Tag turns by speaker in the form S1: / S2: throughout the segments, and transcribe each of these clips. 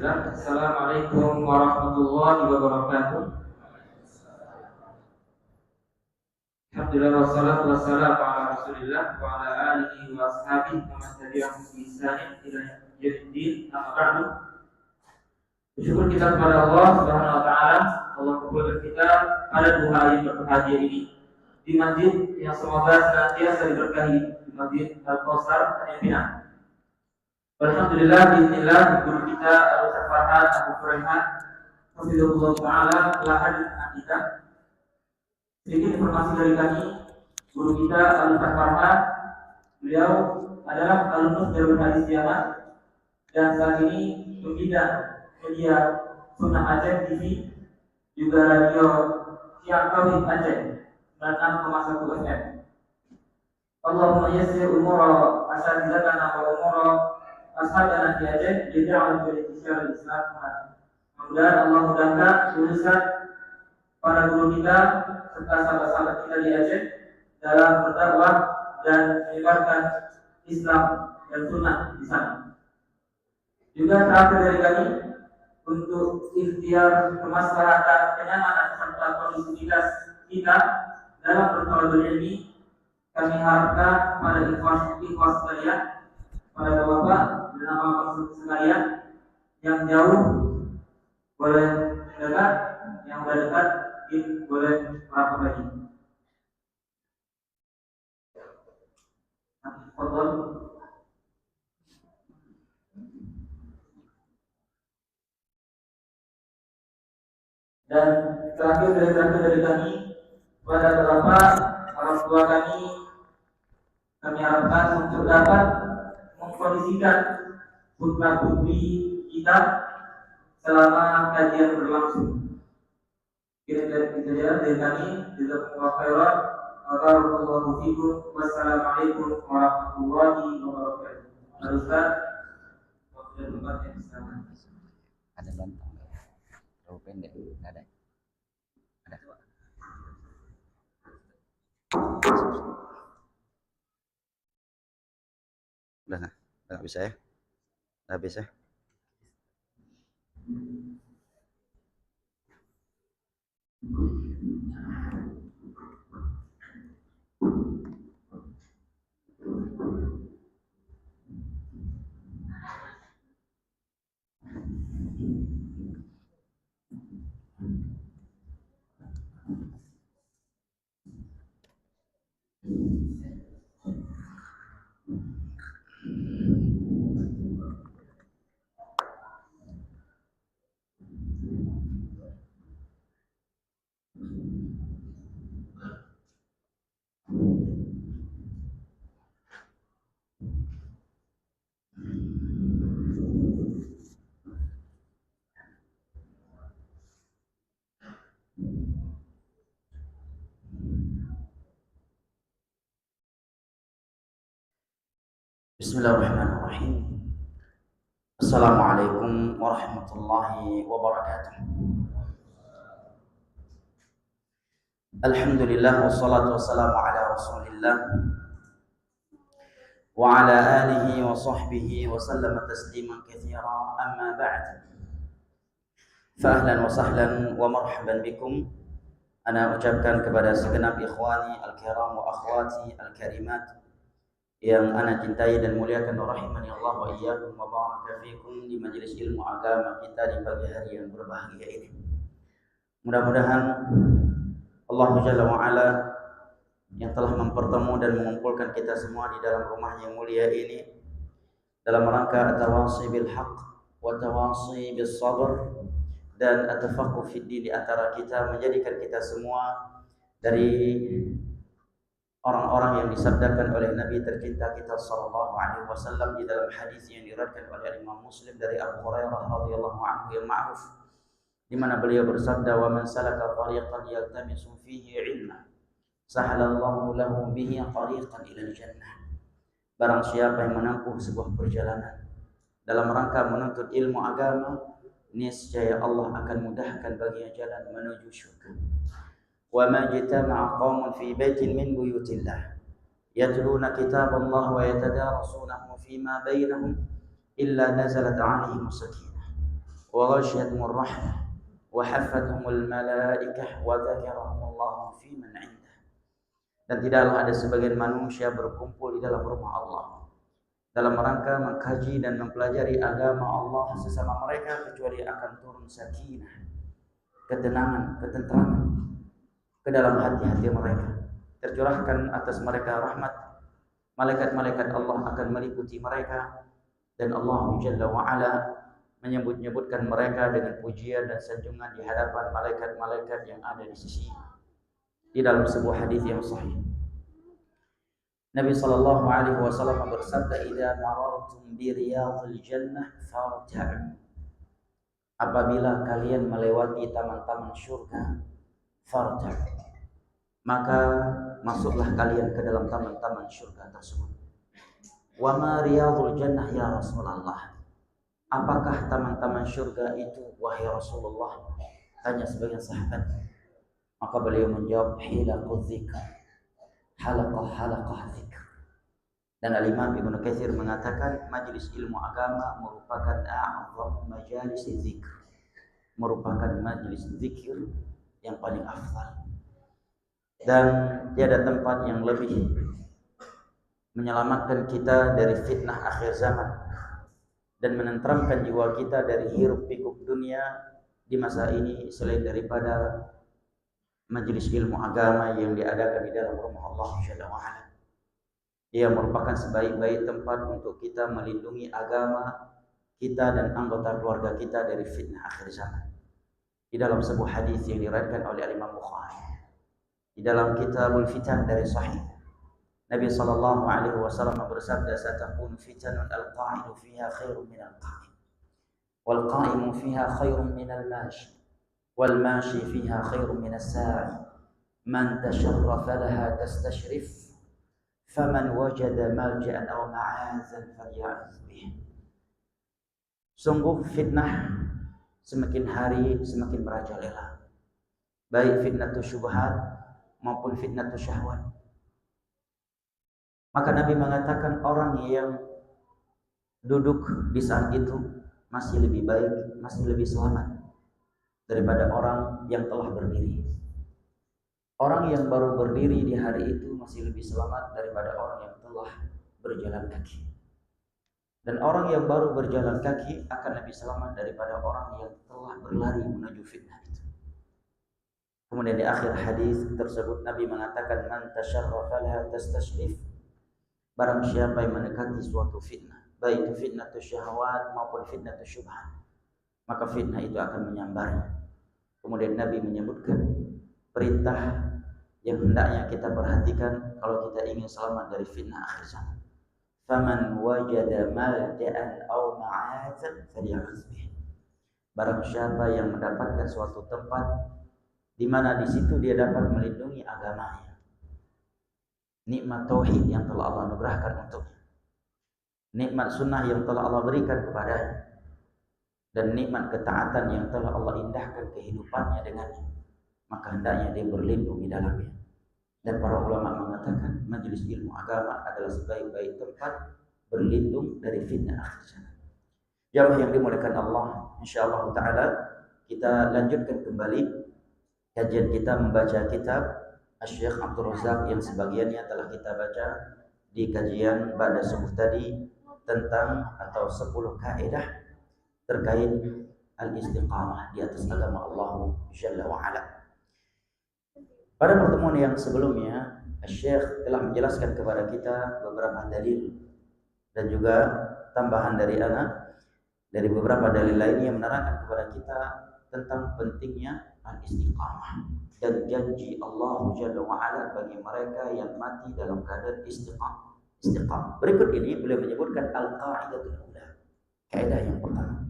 S1: Bismillah. Assalamualaikum warahmatullahi wabarakatuh. Alhamdulillah wassalatu wassalamu ala Rasulillah wa ala alihi wa ashabihi wa man tabi'ahum bi ihsanin ila yaumiddin. Amma ba'du. Bersyukur kita kepada Allah Subhanahu wa taala. Allah kabulkan kita pada 2 hari berbahagia ini di masjid yang semoga senantiasa diberkahi, di Masjid Al-Kausar Tanjung. Alhamdulillah, bismillah, guru kita Al-Ustaz Farhan Abu Furaiman Hafizahullah Ta'ala telah hadir dengan kita. Sedikit informasi dari kami, guru kita Al-Ustaz Farhan, beliau adalah alumnus Darul Hadis Yaman dan saat ini pembina media Sunnah Aceh TV, juga radio Siang Tauhid Aceh 96,1 FM. Allahumma yassir umura asatidatana wa umura ashabana fi Aceh bid'ah wal intisar Islam. Mudah-mudahan Allah mudahkan urusan para guru kita serta sahabat-sahabat kita di Aceh dalam berdakwah dan menyebarkan Islam dan sunnah di sana. Juga terakhir dari kami untuk ikhtiar kemaslahatan kenyamanan serta kondusivitas kita dalam bertolak ini, kami harapkan pada ikhwas sekalian, pada bapak dan nama sekalian yang jauh boleh dekat, yang sudah dekat boleh merapat lagi. Dan terakhir dari kami pada beberapa orang tua kami harapkan untuk dapat mengkondisikan putra putri kita selama kajian berlangsung. Kita jalan dari kami, jazakumullahu khairan, barakallahu fikum, wassalamualaikum warahmatullahi wabarakatuh. Ustaz, waktu dan tempat yang sama.
S2: Ada lontong, terlalu pendek, ada. Udah nggak bisa ya? Nggak bisa. Bismillahirrahmanirrahim. Assalamualaikum warahmatullahi wabarakatuh. Alhamdulillah wassalatu wassalamu ala Rasulillah wa ala alihi wa sahbihi wa sallama tasliman katsira, amma ba'd. Fa ahlan wa sahlan wa marhaban bikum. Ana ucapkan kepada segenap ikhwani al-kiram wa akhwati al-karimat yang ana cintai dan muliakan, rahimani Allah wa iyyakum wa baraka fikum, di majelis ilmu agama kita di pagi hari yang berbahagia ini. Mudah-mudahan Allah Jalla wa Ala yang telah mempertemu dan mengumpulkan kita semua di dalam rumah yang mulia ini dalam rangka at-tawasi bil haqq wa tawasi bis sabr dan at-tafaqquh fid din di antara kita, menjadikan kita semua dari orang-orang yang disabdakan oleh Nabi tercinta kita sallallahu alaihi wasallam di dalam hadis yang diriwayatkan oleh Imam Muslim dari Abu Hurairah radhiyallahu anhu yang ma'ruf, di mana beliau bersabda, "Wa man salaka tariqan yaltamisu fihi 'ilma, sahalallahu lahu bihi tariqan ila jannah." Barang siapa yang menempuh sebuah perjalanan dalam rangka menuntut ilmu agama, niscaya Allah akan mudahkan baginya jalan menuju surga. Wa ma jitama'a qaumun fi baitin min buyutillah yatluna kitaballah wa yatadarasunahu fima bainahum illa nazalat 'alaihim sakinah wa ghashiyatuhumur rahmah wa haffathumul malaikah wa dzakarahumullahu fi man 'indah. Dan tidaklah ada sebagian manusia berkumpul di dalam rumah Allah dalam rangka mengkaji dan mempelajari agama Allah sesama mereka kecuali akan turun sakinah, ketenangan, ketentraman ke dalam hati-hati mereka. Tercurahkan atas mereka rahmat, malaikat-malaikat Allah akan meliputi mereka, dan Allah Jalla wa'ala menyebut-nyebutkan mereka dengan pujian dan sanjungan di hadapan malaikat-malaikat yang ada di sisi di dalam sebuah hadis yang sahih. Nabi sallallahu alaihi wasallam bersabda, "Idza marartum bi riyadhil jannah farta'u." Apabila kalian melewati taman-taman surga, farta'u, maka masuklah kalian ke dalam taman-taman surga tersebut. Wa ma riyadhul jannah ya Rasulullah? Apakah taman-taman surga itu wahai Rasulullah? Tanya sebagian sahabat. Maka beliau menjawab, hilaqul dzikr, halaqah dzikr. Dan Al-Imam Ibnu Katsir mengatakan majelis ilmu agama merupakan a'zam majalis dzikr, merupakan majelis zikir yang paling afdal. Dan tiada tempat yang lebih menyelamatkan kita dari fitnah akhir zaman dan menenteramkan jiwa kita dari hiruk pikuk dunia di masa ini selain daripada majelis ilmu agama yang diadakan di dalam rumah Allah Jalla wa'ala. Ia merupakan sebaik-baik tempat untuk kita melindungi agama kita dan anggota keluarga kita dari fitnah akhir zaman. Di dalam sebuah hadis yang diriwayatkan oleh Imam Bukhari, di dalam Kitabul Fitan dari Sahih, Nabi sallallahu alaihi wasallam bersabda, "Satakun fitanun al-qa'idu fiha khairun min al-qa'im, wal qa'imu fiha khairun min al-mashi, wal mashi fiha khairun min as-sa'i, man tasharrafa laha tastashrif, faman wajada malja'an aw ma'azan falya'az bih." Sungguh fitnah semakin hari semakin merajalela, baik fitnatus syubhat maupun fitnatus syahwat. Maka Nabi mengatakan orang yang duduk di saat itu masih lebih baik, masih lebih selamat daripada orang yang telah berdiri. Orang yang baru berdiri di hari itu masih lebih selamat daripada orang yang telah berjalan kaki. Dan orang yang baru berjalan kaki akan lebih selamat daripada orang yang telah berlari menuju fitnah itu. Kemudian di akhir hadis tersebut Nabi mengatakan, "Man tasharrafa laha tastashrif." Barang siapa yang mendekati suatu fitnah, baik itu fitnatus syahwat maupun fitnatus syubhat, maka fitnah itu akan menyambarnya. Kemudian Nabi menyebutkan perintah yang hendaknya kita perhatikan kalau kita ingin selamat dari fitnah akhir zaman. Faman wajada malja'an aw ma'azan falya'uz bih. Barang siapa yang mendapatkan suatu tempat di mana di situ dia dapat melindungi agamanya, nikmat tauhid yang telah Allah anugerahkan untuknya, nikmat sunnah yang telah Allah berikan kepadanya, dan nikmat ketaatan yang telah Allah indahkan kehidupannya dengannya, maka hendaknya dia berlindung di dalamnya. Dan para ulama mengatakan majelis ilmu agama adalah sebaik-baik tempat berlindung dari fitnah akhir zaman. Jamaah yang dimuliakan Allah, insyaallah taala kita lanjutkan kembali kajian kita membaca kitab Asy-Syaikh Abdul Razak yang sebagiannya telah kita baca di kajian pada subuh tadi tentang atau 10 kaidah terkait al-istiqamah di atas agama Allah Jalla wa Ala. Pada pertemuan yang sebelumnya, Syekh telah menjelaskan kepada kita beberapa dalil dan juga tambahan dari beberapa dalil lain yang menerangkan kepada kita tentang pentingnya al-istiqamah dan janji Allah Jalla wa Ala bagi mereka yang mati dalam keadaan istiqamah. Berikut ini beliau menyebutkan al-qa'idatul ula, kaidah yang pertama.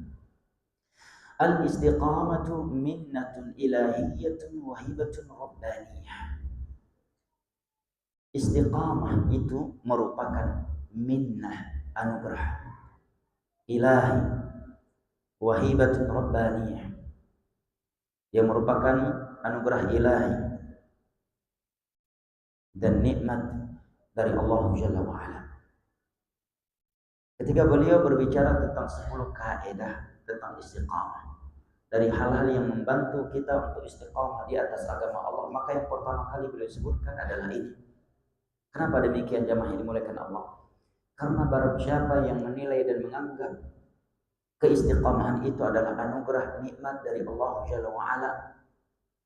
S2: Al-istiqamatu minnatun ilahiyyatun wa hibatun rabbaniyah. Istiqamah itu merupakan minnah, anugerah ilahi, wa hibatun rabbaniyah, yang merupakan anugerah ilahi dan nikmat dari Allah Jalla wa Ala. Ketika beliau berbicara tentang 10 kaidah tentang istiqamah, dari hal-hal yang membantu kita untuk istiqamah di atas agama Allah, maka yang pertama kali beliau sebutkan adalah ini. Kenapa demikian jamaah yang dimuliakan Allah? Karena barang siapa yang menilai dan menganggap keistiqamahan itu adalah anugerah nikmat dari Allah Jalla wa'ala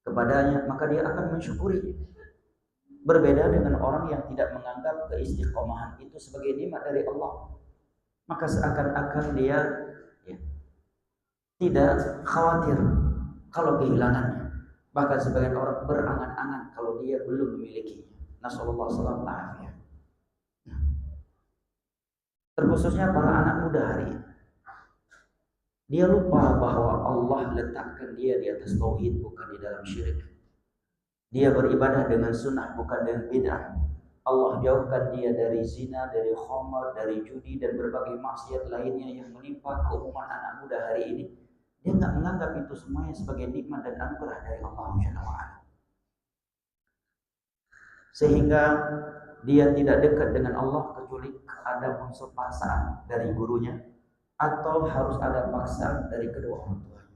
S2: kepadanya, maka dia akan mensyukuri. Berbeda dengan orang yang tidak menganggap keistiqamahan itu sebagai nikmat dari Allah, maka seakan-akan dia tidak khawatir kalau kehilangannya. Bahkan sebagian orang berangan-angan kalau dia belum memilikinya. Nasallallahu alaihi wasallam. Terkhususnya para anak muda hari ini. Dia lupa bahwa Allah letakkan dia di atas tauhid, bukan di dalam syirik. Dia beribadah dengan sunnah, bukan dengan bid'ah. Allah jauhkan dia dari zina, dari khamar, dari judi dan berbagai maksiat lainnya yang menimpa keumuman anak muda hari ini. Dia nggak menganggap itu semuanya sebagai nikmat dan anugerah dari Allah Subhanahu wa Ta'ala. Sehingga dia tidak dekat dengan Allah kecuali ada unsur paksaan dari gurunya atau harus ada paksaan dari kedua orang tuanya.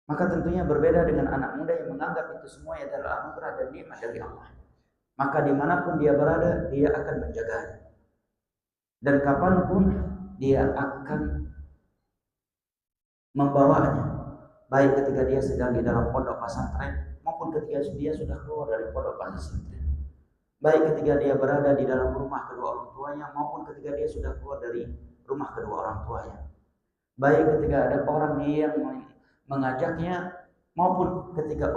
S2: Maka tentunya berbeda dengan anak muda yang menganggap itu semuanya adalah anugerah dan nikmat dari Allah. Maka dimanapun dia berada, dia akan menjaganya. Dan kapanpun dia akan membawanya, baik ketika dia sedang di dalam pondok pesantren maupun ketika dia sudah keluar dari pondok pesantren, baik ketika dia berada di dalam rumah kedua orang tuanya maupun ketika dia sudah keluar dari rumah kedua orang tuanya, baik ketika ada orang yang mengajaknya maupun ketika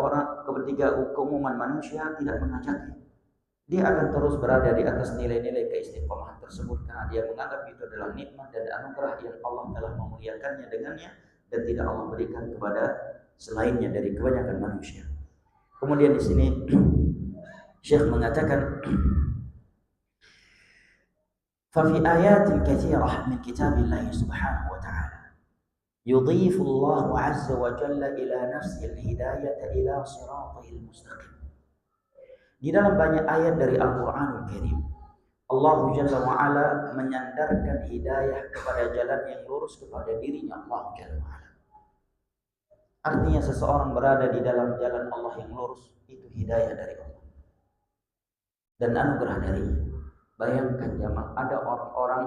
S2: keumuman manusia tidak mengajaknya. Dia akan terus berada di atas nilai-nilai keistiqomahan tersebut karena dia menganggap itu adalah nikmat dan anugerah yang Allah telah memuliakannya dengannya dan tidak Allah berikan kepada selainnya dari kebanyakan manusia. Kemudian di sini Syekh mengatakan, ففي آيات كثيرة من كتاب الله سبحانه وتعالى يضيف الله عز وجل إلى نفسه الهداية إلى صراطه المستقيم. Di dalam banyak ayat dari Al-Quranul Karim, Allah Jalla wa'ala menyandarkan hidayah kepada jalan yang lurus kepada dirinya Allah Jalla wa'ala. Artinya seseorang berada di dalam jalan Allah yang lurus, itu hidayah dari Allah dan anugerah darinya. Bayangkan jamaah, ada orang-orang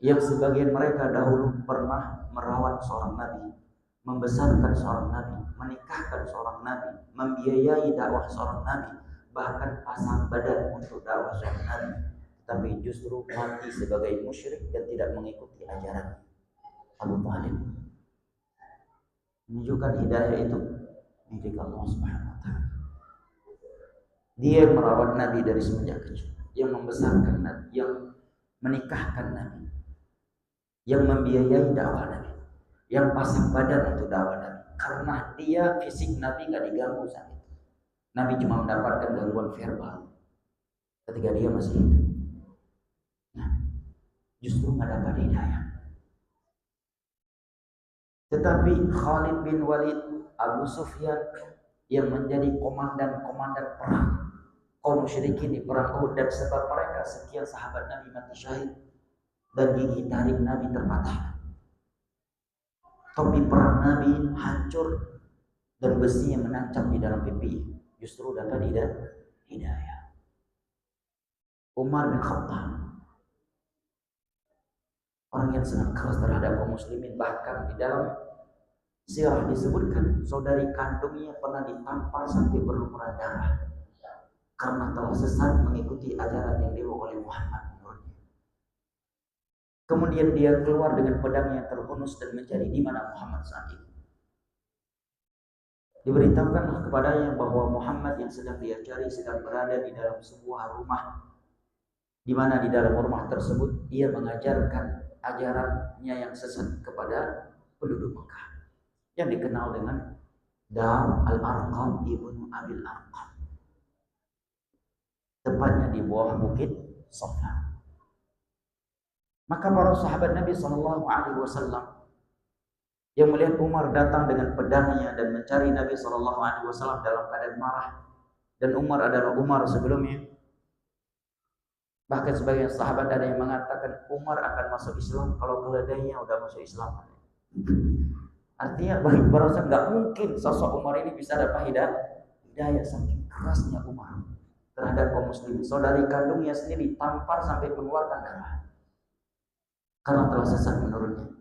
S2: yang sebagian mereka dahulu pernah merawat seorang nabi, membesarkan seorang nabi, menikahkan seorang nabi, membiayai dakwah seorang nabi, bahkan pasang badan untuk dakwah seorang nabi, tapi justru mati sebagai musyrik dan tidak mengikuti ajaran Abu Thalib. Menunjukkan hidayah itu milik Allah Subhanahu wa Ta'ala. Dia merawat nabi dari semenjak kecil, yang membesarkan nabi, yang menikahkan nabi, yang membiayai dakwah nabi, yang pasang badan untuk dakwah nabi. Karena dia fisik nabi nggak diganggu saat itu. Nabi cuma mendapatkan gangguan verbal ketika dia masih hidup. Nah, justru nggak dapat hidayah. Tetapi Khalid bin Walid, Abu Sufyan yang menjadi komandan-komandan perang kaum musyrikin di perang Uhud, dan sebab mereka sekian sahabat Nabi mati syahid dan gigi taring Nabi terpatah. Topi perang Nabi hancur dan besinya menancap di dalam pipi. Justru dapat hidayah. Umar bin Khattab, orang yang sangat keras terhadap kaum muslimin, bahkan di dalam sirah disebutkan saudari kandungnya pernah ditampar sampai berlumuran darah karena telah sesat mengikuti ajaran yang dibawa oleh Muhammad menurutnya. Kemudian dia keluar dengan pedangnya terhunus dan mencari di mana Muhammad saat itu. Diberitahukanlah kepadanya bahwa Muhammad yang sedang dia cari sedang berada di dalam sebuah rumah, di mana di dalam rumah tersebut ia mengajarkan ajarannya yang sesat kepada penduduk Mekah yang dikenal dengan Dar Al-Arqam ibnu Abil Arqam, tepatnya di bawah bukit Safa. Maka para sahabat Nabi SAW yang melihat Umar datang dengan pedangnya dan mencari Nabi SAW dalam keadaan marah, dan Umar adalah Umar sebelumnya. Bahkan sebagian sahabat ada yang mengatakan Umar akan masuk Islam kalau keledainya udah masuk Islam. Artinya bagi para sahabat nggak mungkin sosok Umar ini bisa dapat hidayah saking kerasnya Umar terhadap kaum muslimin. Saudari kandungnya sendiri tampar sampai mengeluarkan darah karena telah sesat menurutnya.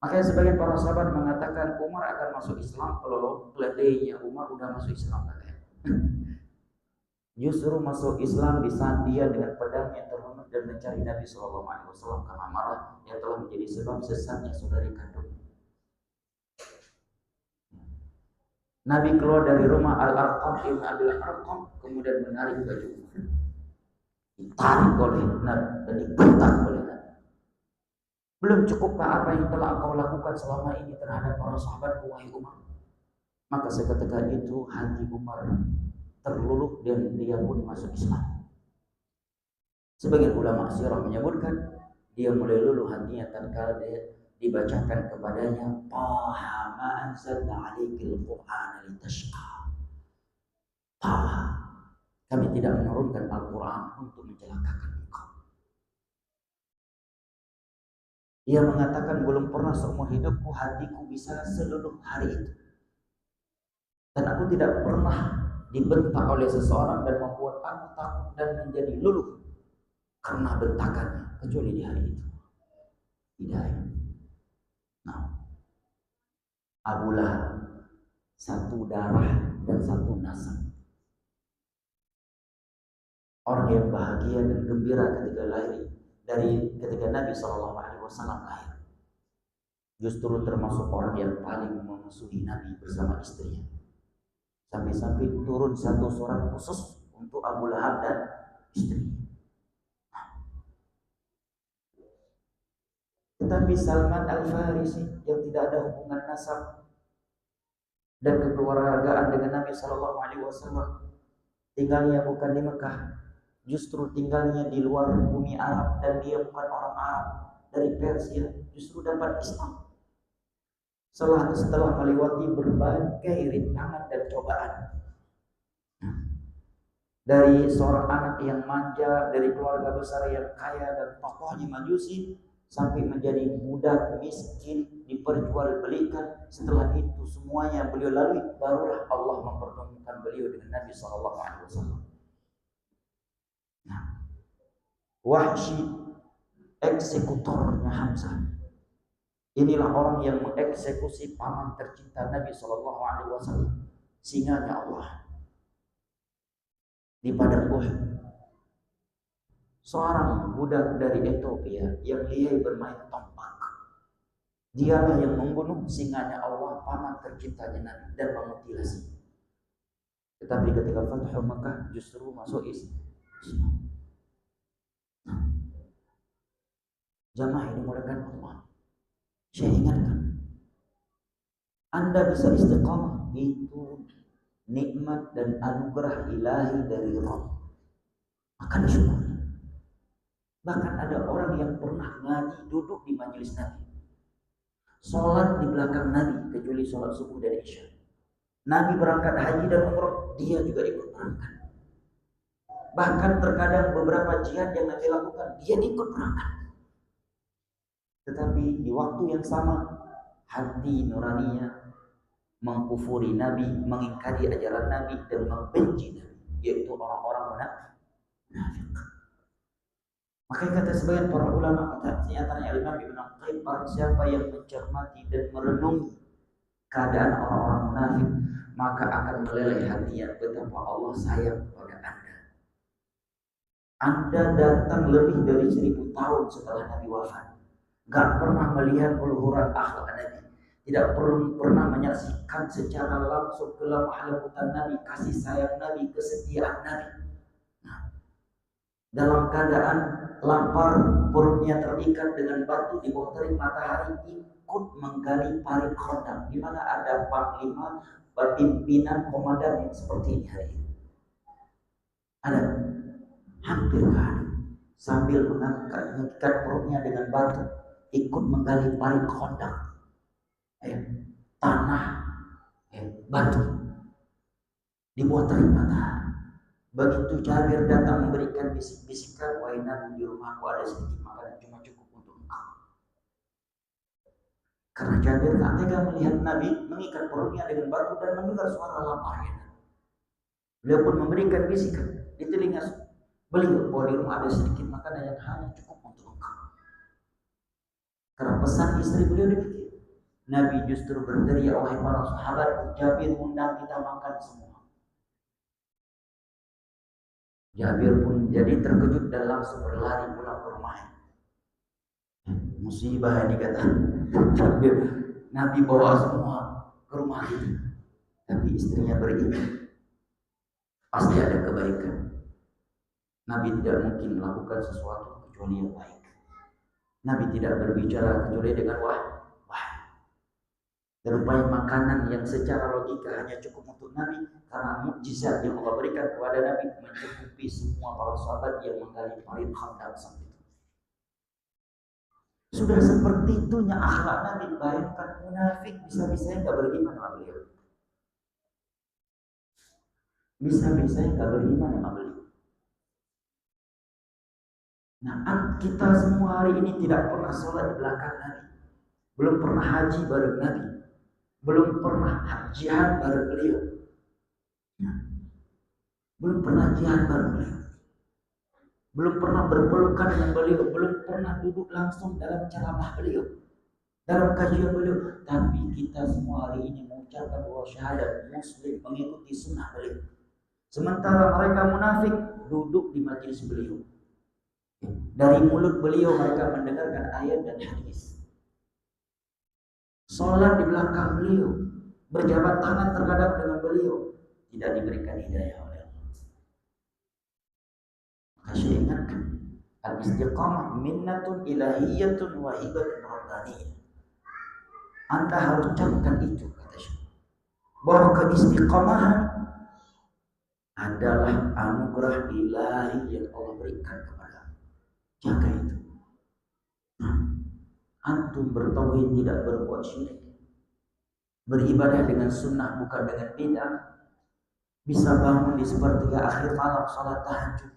S2: Makanya sebagian para sahabat mengatakan Umar akan masuk Islam kalau keledainya Umar udah masuk Islam katanya. Justru masuk Islam di saat dia dengan pedangnya terhunus dan mencari Nabi SAW karena marah yang telah menjadi sebab sesatnya saudari kandung. Nabi keluar dari rumah Al-Arqam Ibn Abil Arqam kemudian menarik baju Umar. Ditarik oleh Nabi dan dibentak oleh Nabi. Belum cukuppah apa yang telah engkau lakukan selama ini terhadap para sahabat wahai Umar? Maka seketika itu hati Umar terluluh dan dia pun masuk Islam. Sebagian ulama sirah menyebutkan dia mulai luluh hatinya tatkala dia dibacakan kepadanya Taha ma anzalna 'alaikal Qur'ana litashqa. Taha, kami tidak menurunkan Al-Qur'an untuk mencelakakan engkau. Ia mengatakan belum pernah seumur hidupku hatiku bisa seluluh hari itu. Dan aku tidak pernah dibentak oleh seseorang dan membuat aku takut dan menjadi luluh karena bentakannya kecuali di hari itu. Hidayah. Nah, Abu Lahab satu darah dan satu nasab. Orang yang bahagia dan gembira ketika lahir ketika Nabi SAW lahir. Justru termasuk orang yang paling memusuhi Nabi bersama istrinya. Sampai-sampai turun satu surat khusus untuk Abu Lahab dan istrinya. Tetapi Salman Al-Farisi yang tidak ada hubungan nasab dan kekeluargaan dengan Nabi SAW, tinggalnya bukan di Mekah, justru tinggalnya di luar bumi Arab dan dia bukan orang Arab dari Persia, justru dapat Islam setelah melewati berbagai rintangan dan cobaan. Dari seorang anak yang manja, dari keluarga besar yang kaya dan tokohnya Majusi, sampai menjadi budak miskin diperjualbelikan. Setelah itu semuanya beliau lalui, barulah Allah mempertemukan beliau dengan Nabi SAW. Nah, Wahsy eksekutornya Hamzah. Inilah orang yang mengeksekusi paman tercinta Nabi SAW, singanya Allah di padang Uhud. Seorang budak dari Ethiopia yang lihai bermain tombak, dialah yang membunuh singanya Allah, paman tercintanya Nabi, dan memutilasi. Tetapi ketika Fathu Makkah justru masuk Islam. Jamaah ini dimulakan Allah. Saya ingatkan, Anda bisa istiqamah itu nikmat dan anugerah ilahi dari Rabb. Maka disyukuri. Bahkan ada orang yang pernah ngaji duduk di majelis Nabi, sholat di belakang Nabi kecuali sholat subuh dan isya. Nabi berangkat haji dan umrah, dia juga ikut berangkat. Bahkan terkadang beberapa jihad yang Nabi lakukan, dia ikut berangkat. Tetapi di waktu yang sama, hati nuraninya mengkufuri Nabi, mengingkari ajaran Nabi, dan membenci Nabi, yaitu orang-orang munafik. Makanya kata sebagian para ulama, kata antaranya Imam Ibnu Qayyim, barang siapa yang mencermati dan merenungi keadaan orang-orang munafik, maka akan meleleh hatinya betapa Allah sayang kepada Anda. Anda datang lebih dari 1000 tahun setelah Nabi wafat, gak pernah melihat keluhuran akhlak Nabi, tidak pernah menyaksikan secara langsung kelemah lembutan Nabi, kasih sayang Nabi, kesetiaan Nabi. Nah, dalam keadaan lapar, perutnya terikat dengan batu di bawah terik matahari, ikut menggali parit Khandaq, di mana ada panglima, pimpinan, komandan yang seperti ini hari ini. Ada hampir hari sambil mengikat perutnya dengan batu, ikut menggali parit Khandaq, tanah, batu di bawah terik matahari. Begitu Jabir datang memberikan bisik-bisikan, wahai Nabi, di rumahku ada sedikit makanan cuma cukup untuk engkau. Karena Jabir tak tega melihat Nabi mengikat perutnya dengan batu dan mendengar suara laparnya. Beliau pun memberikan bisikan di telinga beliau bahwa di rumah ada sedikit makanan yang hanya cukup untuk engkau. Karena pesan istri beliau demikian. Nabi justru berteriak, wahai para sahabat, Jabir undang kita makan semua. Jabir pun jadi terkejut dan langsung berlari pulang ke rumahnya. Musibah yang dikatakan Jabir, Nabi bawa semua ke rumah itu, tapi istrinya beriman, pasti ada kebaikan. Nabi tidak mungkin melakukan sesuatu kecuali yang baik. Nabi tidak berbicara kecuali dengan wahyu. Dan rupanya makanan yang secara logika hanya cukup untuk Nabi, karena mukjizat yang Allah berikan kepada Nabi mencukupi semua para sahabat yang menggali parit Khandaq saat itu. Sudah seperti itunya akhlak Nabi. Bayangkan munafik bisa-bisanya nggak beriman sama beliau. Bisa-bisanya nggak beriman sama beliau. Nah, kita semua hari ini tidak pernah sholat di belakang Nabi, belum pernah haji bareng Nabi, belum pernah jihad bareng beliau, belum pernah jihad bareng beliau, belum pernah berpelukan dengan beliau, belum pernah duduk langsung dalam ceramah beliau, dalam kajian beliau. Tapi kita semua hari ini mengucapkan bahwa syahadat muslim, mengikuti sunnah beliau. Sementara mereka munafik duduk di majelis beliau. Dari mulut beliau mereka mendengarkan ayat dan hadis. Sholat di belakang beliau, berjabat tangan terkadang dengan beliau, tidak diberikan hidayah oleh Allah. Maka saya ingatkan, al-istiqamah minnatun ilahiyyatun wa hibatun rabbaniyah. Anda harus camkan itu, kata Syekh, bahwa keistiqamahan adalah anugerah ilahi yang Allah berikan kepada. Jaga itu. Antum bertauhid, tidak berbuat syirik, beribadah dengan sunnah bukan dengan bid'ah, bisa bangun di sepertiga akhir malam salat tahajud,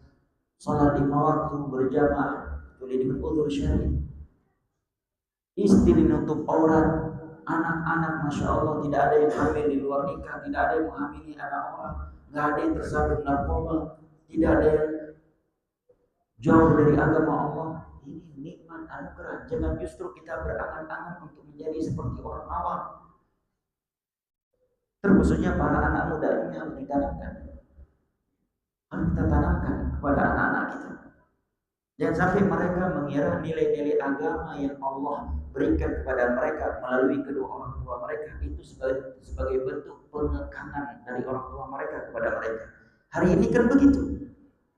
S2: salat 5 waktu berjamaah, boleh dengan uzur syar'i, istri nutup aurat, anak-anak masya Allah tidak ada yang hamil di luar nikah, tidak ada yang menghamili anak orang, nggak ada yang tersandung narkoba, tidak ada yang jauh dari agama Allah. Ini nikmat anugerah. Jangan justru kita berangan-angan untuk menjadi seperti orang awam. Terkhususnya para anak muda ini harus ditanamkan. Harus kita tanamkan kepada anak-anak kita. Jangan sampai mereka mengira nilai-nilai agama yang Allah berikan kepada mereka melalui kedua orang tua mereka itu sebagai bentuk penekanan dari orang tua mereka kepada mereka. Hari ini kan begitu.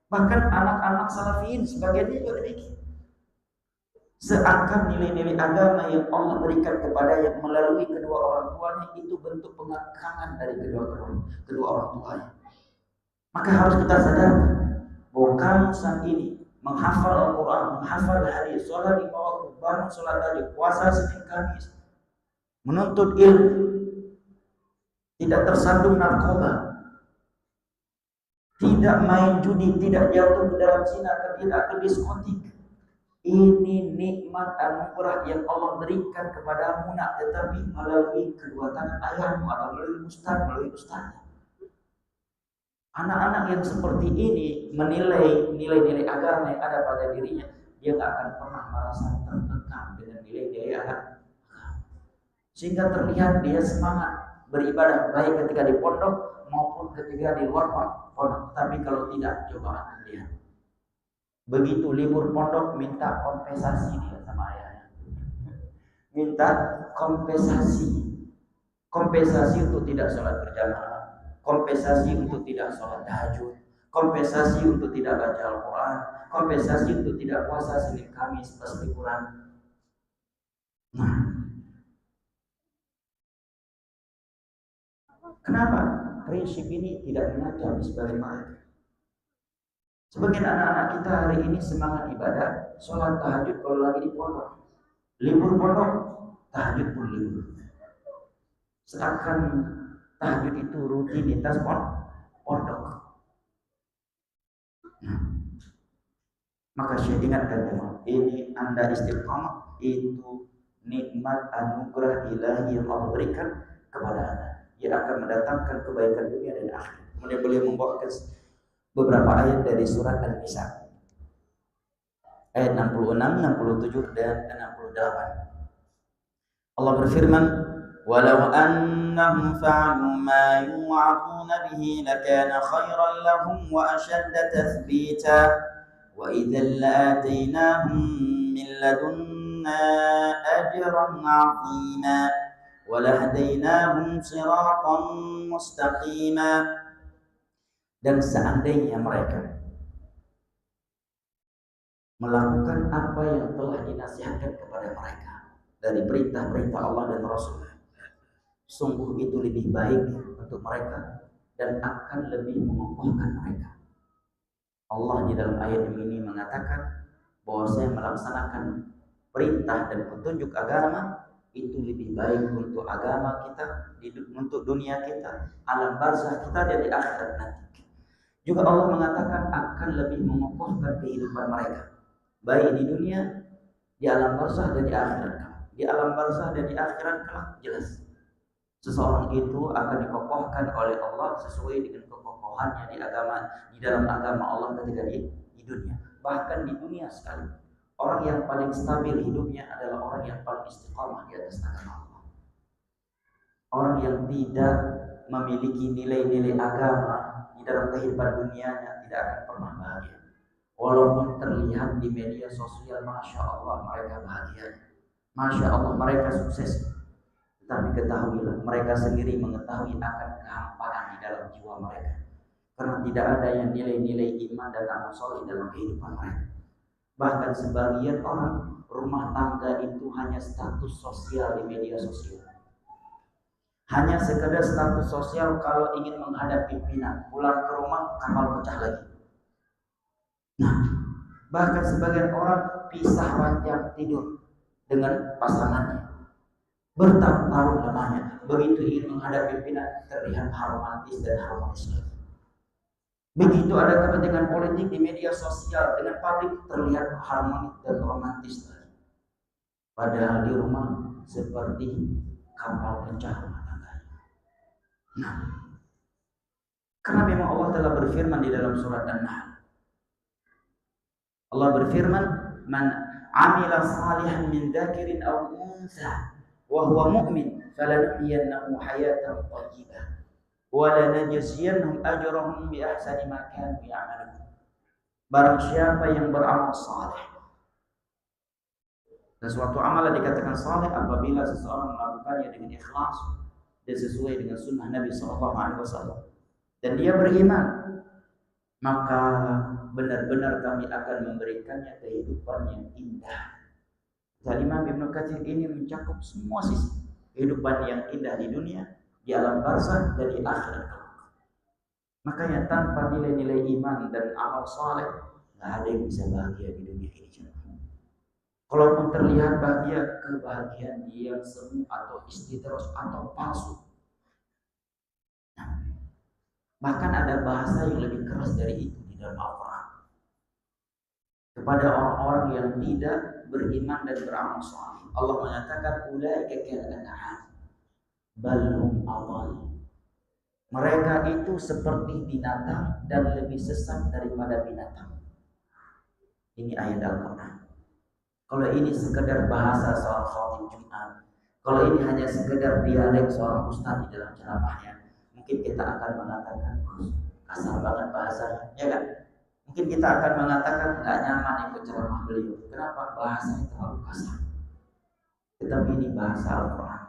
S2: Bahkan anak-anak salafiyin sebagiannya juga demikian. Seakan nilai-nilai agama yang Allah berikan kepada yang melalui kedua orang tuanya itu bentuk pengekangan dari kedua orang tuanya. Maka harus kita sadarkan bahwa kamu saat ini menghafal Al-Quran, menghafal hadis, sholat 5 waktu, bangun sholat tahajud, puasa Senin Kamis, menuntut ilmu, tidak tersandung narkoba, tidak main judi, tidak jatuh ke dalam zina, tidak ke diskotik. Ini nikmat anugerah yang Allah berikan kepadamu, nak, tetapi melalui kedua tangan ayahmu atau melalui ustaz. Anak-anak yang seperti ini menilai nilai-nilai agama yang ada pada dirinya, dia tak akan pernah merasa tertekan dengan nilai-nilai agama. Sehingga terlihat dia semangat beribadah baik ketika di pondok maupun ketika di luar pondok. Tapi kalau tidak, coba lihat. Begitu libur pondok minta kompensasi dia sama ayahnya. Minta kompensasi. Kompensasi untuk tidak sholat berjamaah, kompensasi untuk tidak sholat tahajud, kompensasi untuk tidak baca Al-Quran, kompensasi untuk tidak puasa Senin Kamis pas liburan. Nah, kenapa prinsip ini tidak menajam sebagai mereka? Sebagian anak-anak kita hari ini semangat ibadah, sholat tahajud kalau lagi di pondok, libur pondok, tahajud pun libur. Seakan tahajud itu rutinitas pondok. Maka saya ingatkan teman, ini Anda istiqamah itu nikmat anugerah ilahi yang Allah berikan kepada Anda. Dia akan mendatangkan kebaikan dunia dan akhirat. Kemudian beliau membawakan beberapa ayat dari surat An-Nisa. Ayat 66, 67 dan 68. Allah berfirman, "Walau annahum fa'alu ma yu'aduna bihi lakana khairan lahum wa ashadda tathbita wa idzan la'atainahum min ladunna ajran 'azima wa lahadainahum siratan mustaqima." Dan seandainya mereka melakukan apa yang telah dinasihatkan kepada mereka dari perintah-perintah Allah dan Rasul, sungguh itu lebih baik untuk mereka dan akan lebih mengokohkan mereka. Allah di dalam ayat ini mengatakan bahwa saya melaksanakan perintah dan petunjuk agama itu lebih baik untuk agama kita, untuk dunia kita, alam barzah kita dan di akhirat nanti. Juga Allah mengatakan akan lebih mengokohkan kehidupan mereka, baik di dunia, di alam barzah dan di akhirat. Di alam barzah dan di akhirat kelak jelas seseorang itu akan dikokohkan oleh Allah sesuai dengan kekokohannya di dalam agama Allah ketika di dunia. Bahkan di dunia sekali, orang yang paling stabil hidupnya adalah orang yang paling istiqamah di atas agama Allah. Orang yang tidak memiliki nilai-nilai agama di dalam kehidupan dunianya tidak akan pernah bahagia. Walaupun terlihat di media sosial, Masya Allah mereka bahagia, Masya Allah mereka sukses, tetapi ketahuilah mereka sendiri mengetahui akan kehampaan di dalam jiwa mereka, karena tidak ada yang nilai-nilai iman dan amal soleh dalam kehidupan mereka. Bahkan sebagian orang rumah tangga itu hanya status sosial di media sosial, hanya sekedar status sosial. Kalau ingin menghadap pimpinan, pulang ke rumah kapal pecah lagi. Nah, bahkan sebagian orang pisah ranjang tidur dengan pasangannya bertahun-tahun lamanya. Begitu ingin menghadap pimpinan terlihat romantis dan harmonis lagi. Begitu ada kepentingan politik di media sosial dengan publik terlihat harmonis dan romantis lagi. Padahal di rumah seperti kapal pecah rumah tangganya. Nah, karena memang Allah telah berfirman di dalam surat An-Nahl. Allah berfirman, "Man 'amila salihan min dzakarin aw untha wa huwa mu'min falanuhyiyannahu hayatan thayyibah wa lanajziyannahum ajrahum bi ahsani ma kanu ya'malun." Barang siapa yang beramal saleh. Dan suatu amalan dikatakan saleh apabila seseorang melakukannya dengan ikhlas dan sesuai dengan sunnah Nabi SAW. Dan dia beriman, maka benar-benar kami akan memberikannya kehidupan yang indah. Imam Ibnu Katsir ini mencakup semua sisi kehidupan yang indah di dunia, di alam barzah dan di akhirat. Makanya tanpa nilai-nilai iman dan amal saleh, nggak ada yang bisa bahagia di dunia ini. Kalaupun terlihat bahagia, kebahagiaan yang semu atau istidros atau palsu. Nah, bahkan ada bahasa yang lebih keras dari itu di dalam Al-Quran kepada orang-orang yang tidak beriman dan beramal saleh. Allah menyatakan ulaika kal-an'am bal hum adall. Mereka itu seperti binatang dan lebih sesat daripada binatang. Ini ayat Al-Quran. Kalau ini sekedar bahasa seorang khatib Jumat, kalau ini hanya sekedar dialek seorang ustaz di dalam ceramahnya, mungkin kita akan mengatakan kasar banget bahasanya, ya kan? Mungkin kita akan mengatakan nggak nyaman ikut ceramah beliau. Kenapa? Bahasanya terlalu kasar. Tetapi ini bahasa Al-Quran.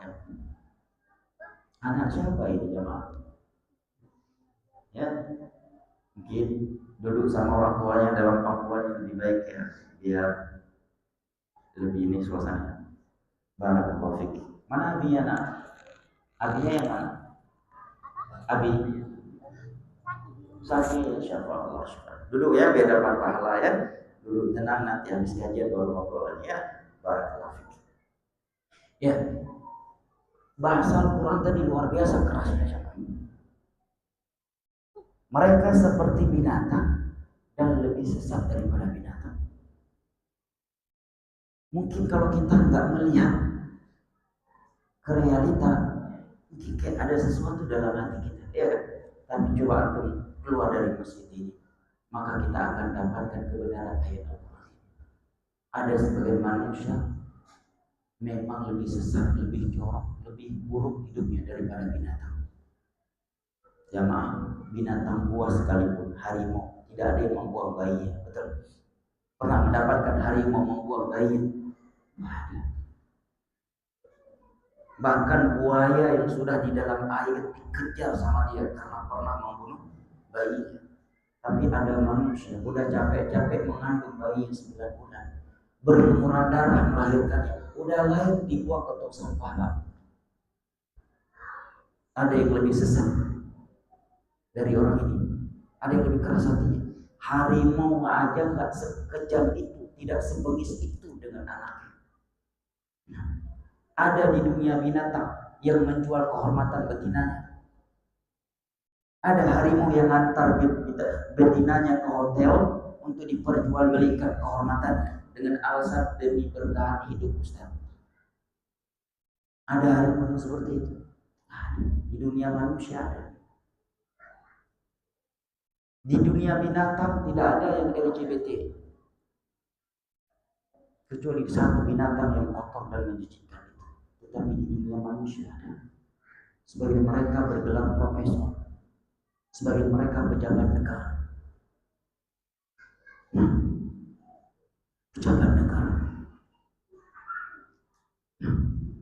S2: Anak siapa ini jemaah? Ya, mungkin duduk sama orang tuanya dalam pangkuan yang lebih baik ya, biar lebih ini suasana. Barakallahu fik. Mana abinya nak? Abinya yang mana? Abi Safi, insyaallah. Duduk ya, biar dapat pahala ya. Duduk tenang, nanti habis kajian baru ngobrol lagi ya. Barakallahu fik. Ya. Bahasa Al-Quran tadi luar biasa kerasnya siapa? Mereka seperti binatang dan lebih sesat daripada binatang. Mungkin kalau kita nggak melihat ke realita, mungkin kayak ada sesuatu dalam hati kita, ya kan? Tapi coba antum keluar dari masjid ini, maka kita akan dapatkan kebenaran ayat Al-Quran. Ada sebagian manusia memang lebih sesat, lebih jorok, lebih buruk hidupnya daripada binatang. Jamaah, binatang buas sekalipun, harimau, tidak ada yang membuang bayinya, betul? Pernah mendapatkan harimau membuang bayinya? Bahkan buaya yang sudah di dalam air dikejar sama dia karena pernah membunuh bayinya. Tapi ada manusia udah capek-capek mengandung bayi 9 bulan, berlumuran darah melahirkannya, udah lahir dibuang ke tong sampah. Ada yang lebih sesat dari orang ini, ada yang lebih keras hatinya. Harimau aja nggak sekejam itu, tidak sebengis itu dengan anaknya. Ada di dunia binatang yang menjual kehormatan betinanya. Ada harimau yang antar betinanya ke hotel untuk diperjualbelikan kehormatannya dengan alasan demi bertahan hidup, Ustaz. Ada harimau yang seperti itu. Ada. Di dunia manusia ada. Di dunia binatang tidak ada yang LGBT. Kecuali satu binatang yang kotor dan menjijikkan. Tetapi di dunia manusia ada. Sebagian mereka bergelar profesor, sebagian mereka pejabat negara. Pejabat negara.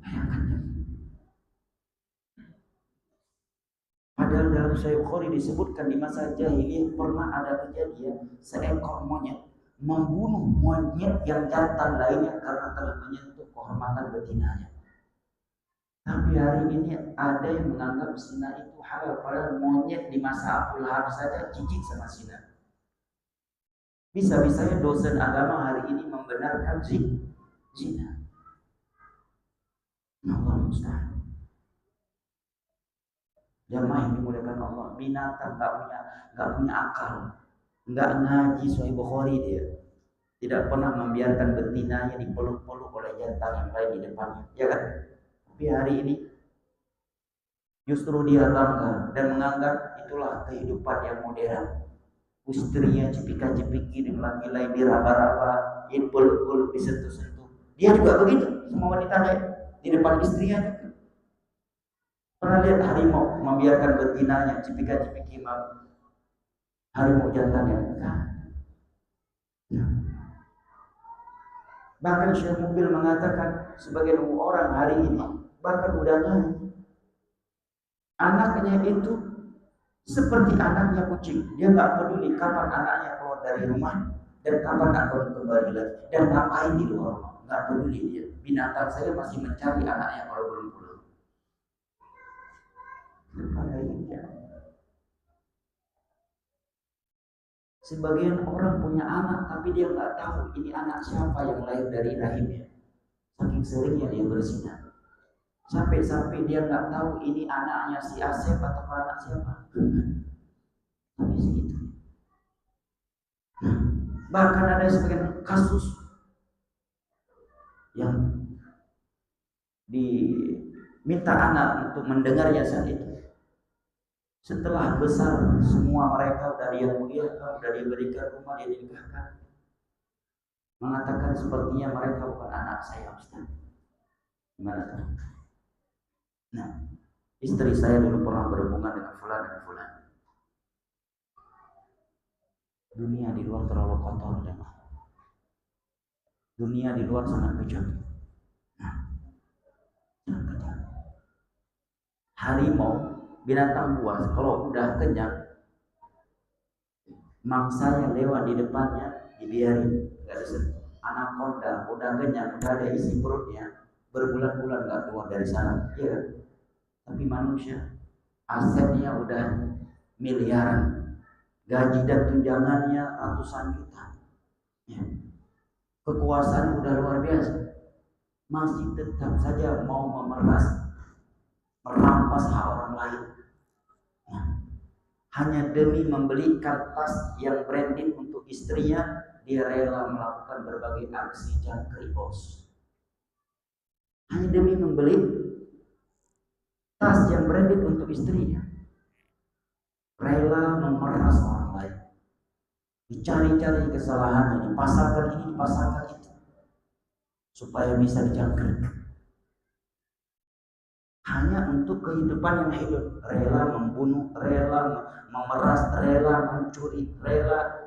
S2: Bayangkan. Padahal dalam Sahih Bukhari disebutkan di masa jahiliyah pernah ada kejadian seekor monyet membunuh monyet yang jantan lainnya karena telah menyentuh kehormatan betinanya. Tapi hari ini ada yang menganggap zina itu halal, padahal monyet di masa Abu Lahab saja jijik sama zina. Bisa-bisanya dosen agama hari ini membenarkan zina. Allah mustahil. Jamaah yang dimuliakan Allah, binatang nggak punya akal, nggak ngaji Sahih Bukhari dia, tidak pernah membiarkan betinanya dipeluk-peluk oleh jantan yang lain di depannya, ya kan? Tapi hari ini justru dia bangga dan menganggap itulah kehidupan yang modern. Istrinya cipika-cipiki dengan laki lain, diraba-raba, dipeluk-peluk, disentuh-sentuh. Dia juga begitu sama wanita lain di depan istrinya. Pernah lihat harimau membiarkan betinanya cipika-cipiki harimau jantannya? Bahkan Syekh Mubil mengatakan sebagian orang hari ini bahkan udah anaknya itu seperti anaknya kucing. Dia nggak peduli kapan anaknya keluar dari rumah dan kapan akan kembali lagi dan ngapain di luar rumah. Nggak peduli dia. Binatang saya masih mencari anaknya kalau belum pulang. Sebagian orang punya anak tapi dia nggak tahu ini anak siapa yang lahir dari rahimnya. Saking seringnya dia berzina. Sampai dia nggak tahu ini anaknya si Asep atau anak siapa. Tapi segitu. Bahkan ada sebagian kasus yang diminta anak untuk mendengar yayasan itu. Setelah besar, semua mereka udah dia muliakan, udah diberikan rumah, dia dinikahkan. Mengatakan sepertinya mereka bukan anak saya, Ustaz. Gimana? Nah, istri saya dulu pernah berhubungan dengan fulan dan fulan. Dunia di luar terlalu kotor, jemaah. Dunia di luar sangat kejam. Nah, sangat kejam. Harimau, binatang buas, kalau udah kenyang, mangsanya lewat di depannya, dibiarin, nggak disentuh. Anaconda udah kenyang, udah ada isi perutnya, berbulan-bulan nggak keluar dari sana, ya. Tapi manusia, asetnya udah miliaran, gaji dan tunjangannya ratusan juta, ya. Kekuasaan udah luar biasa, masih tetap saja mau merampas hak orang lain. Nah, hanya demi membelikan tas yang branded untuk istrinya, dia rela melakukan berbagai aksi jangkrik bos. Hanya demi membeli tas yang branded untuk istrinya, rela memeras orang lain, dicari-cari kesalahannya, dipasarkan ini, dipasarkan itu, supaya bisa dijangkrik. Hanya untuk kehidupan yang hidup, rela membunuh, rela memeras, rela mencuri, rela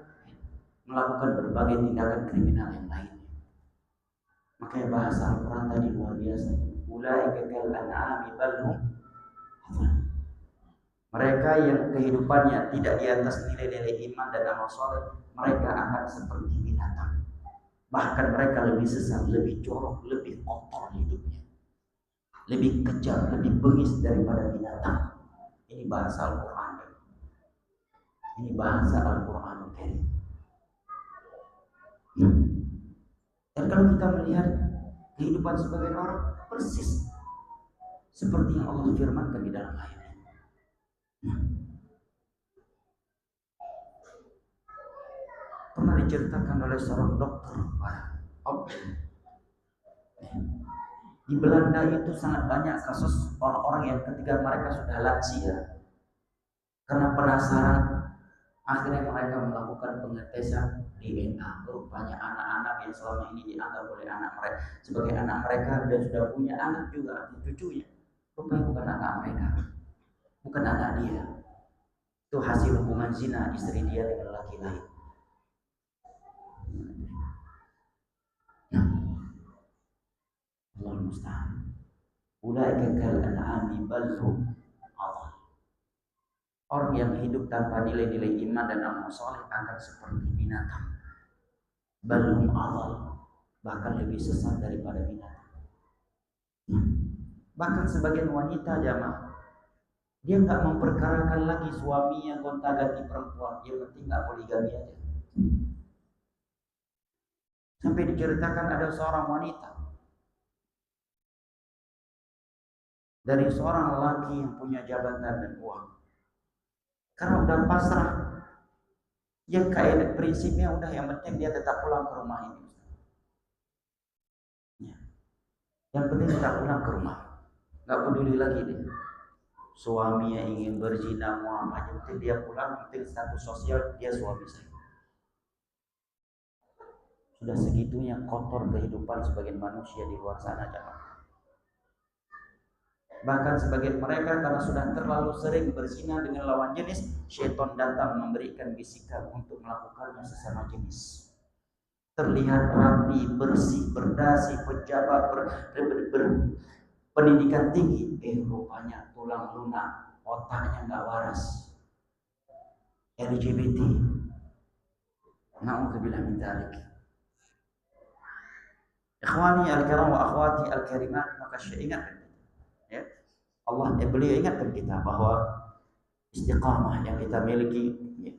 S2: melakukan berbagai tindakan kriminal yang lainnya. Makanya bahasa Al-Quran tadi luar biasa. Ulaika kal an'ami bal hum adall. Mereka yang kehidupannya tidak di atas nilai-nilai iman dan amal soleh, mereka akan seperti binatang. Bahkan mereka lebih sesat, lebih jorok, lebih kotor hidupnya, lebih kejam, lebih bengis daripada binatang. Ini bahasa Al-Quran. Ini bahasa Al-Quran. Dan kalau kita melihat kehidupan sebagian orang persis seperti yang Allah firmankan di dalam ayat ini. Pernah diceritakan oleh seorang dokter di Belanda itu sangat banyak kasus orang-orang yang ketika mereka sudah lansia, karena penasaran, akhirnya mereka melakukan pengetesan DNA. Rupanya anak-anak yang selama ini dianggap oleh anak mereka sebagai anak mereka dan sudah punya anak juga, cucunya, rupanya bukan anak mereka, bukan anak dia. Itu hasil hubungan zina istri dia dengan laki lain. Allah musta'an. Ulaika kal an'ami bal hum adall. Orang yang hidup tanpa nilai-nilai iman dan amal soleh akan seperti binatang. Bal hum adall, bahkan lebih sesat daripada binatang. Bahkan sebagian wanita jamaah, dia nggak memperkarakan lagi suaminya gonta-ganti perempuan, yang penting nggak poligami aja. Sampai diceritakan ada seorang wanita dari seorang lelaki yang punya jabatan dan uang, karena udah pasrah, yang kaidah prinsipnya udah yang penting dia tetap pulang ke rumah ini. Ya. Yang penting tetap pulang ke rumah, nggak peduli lagi deh suaminya ingin berzina mau apa aja, penting dia pulang, penting status sosial dia suami saya. Sudah segitunya kotor kehidupan sebagian manusia di luar sana jamaah. Bahkan sebagian mereka karena sudah terlalu sering berzina dengan lawan jenis, syaitan datang memberikan bisikan untuk melakukannya sesama jenis. Terlihat rapi, bersih, berdasi, pejabat, pendidikan tinggi, rupanya tulang lunak, otaknya nggak waras. LGBT. Na'udzubillah min dzalik. Ikhwani al-kiram wa akhwati al-karimat, maka saya ingatkan ya, Allah beliau ingatkan kita bahwa istiqamah yang kita miliki ya,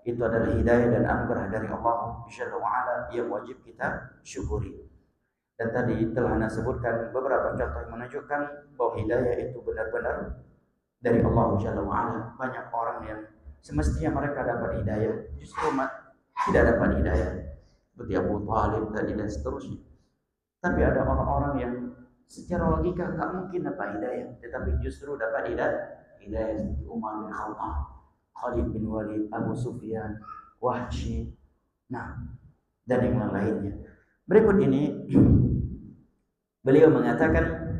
S2: itu adalah hidayah dan anugerah dari Allah Jalla wa Ala yang wajib kita syukuri. Dan tadi telah Anda sebutkan beberapa contoh yang menunjukkan bahwa hidayah itu benar-benar dari Allah Jalla wa Ala. Banyak orang yang semestinya mereka dapat hidayah justru tidak dapat hidayah, seperti Abu Thalib tadi dan seterusnya. Tapi ada orang-orang yang secara logika nggak mungkin dapat hidayah, tetapi justru dapat hidayah seperti Umar bin Khattab, Khalid bin Walid, Abu Sufyan, Wahsy, dan yang lainnya. Berikut ini beliau mengatakan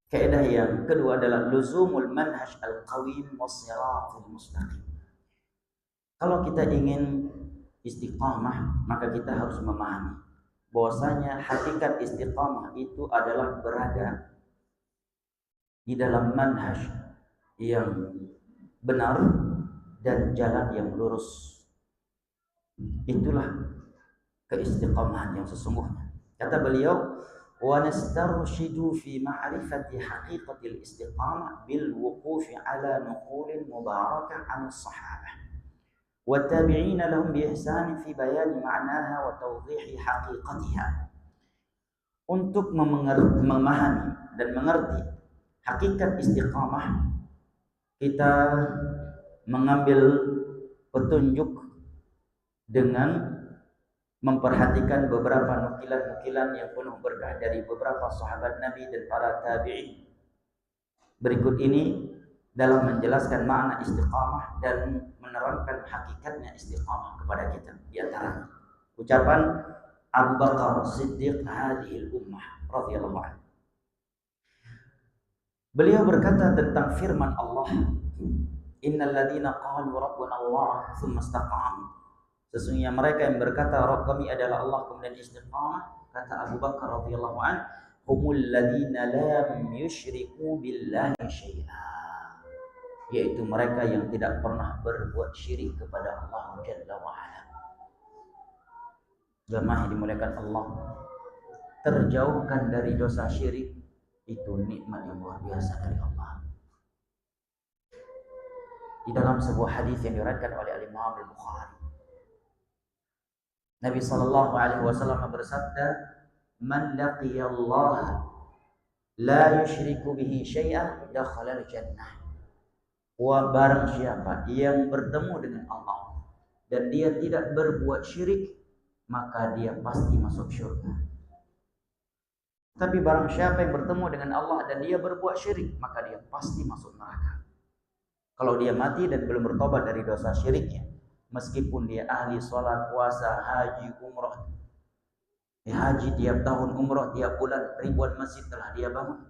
S2: kaidah yang kedua adalah luzumul manhaj al-qawim was-siratal mustaqim. Kalau kita ingin istiqamah, maka kita harus memahami bahwasanya hakikat istiqamah itu adalah berada di dalam manhaj yang benar dan jalan yang lurus. Itulah keistiqamahan yang sesungguhnya. Kata beliau, wa nastarshidu fi ma'rifati haqiqatil istiqamah bil wuqufi ala nuqulin mubarakah 'an as-sahabah wa tabi'ina lahum bi ihsan fi bayan ma'naha wa tawdih haqiqatiha. Untuk memahami dan mengerti hakikat istiqamah, kita mengambil petunjuk dengan memperhatikan beberapa nukilan-nukilan yang penuh berkah dari beberapa sahabat Nabi dan para tabi'in. Berikut ini dalam menjelaskan makna istiqamah dan menerangkan hakikatnya istiqamah kepada kita. Di antaranya ucapan Abu Bakar Siddiq hadhil ummah radhiyallahu anhu. Beliau berkata tentang firman Allah, innal ladzina qalu rabbuna Allah tsumma istaqamu. Sesungguhnya mereka yang berkata Rabb kami adalah Allah kemudian istiqamah, kata Abu Bakar radhiyallahu anhu, humul ladzina lam yusyriku billahi syai'a. Yaitu mereka yang tidak pernah berbuat syirik kepada Allah Jalla wa ala. Jemaah yang dimuliakan Allah, terjauhkan dari dosa syirik itu nikmat yang luar biasa dari Allah. Di dalam sebuah hadis yang diriwayatkan oleh Imam Al-Bukhari, Nabi sallallahu alaihi wasallam bersabda, "Man laqiya Allah la yusyriku bihi syai'an dakhala al-jannah." Wa barang siapa yang bertemu dengan Allah dan dia tidak berbuat syirik, maka dia pasti masuk syurga. Tapi barang siapa yang bertemu dengan Allah dan dia berbuat syirik, maka dia pasti masuk neraka. Kalau dia mati dan belum bertobat dari dosa syiriknya, meskipun dia ahli sholat, puasa, haji, umrah, haji tiap tahun, umrah tiap bulan, ribuan masjid telah dia bangun.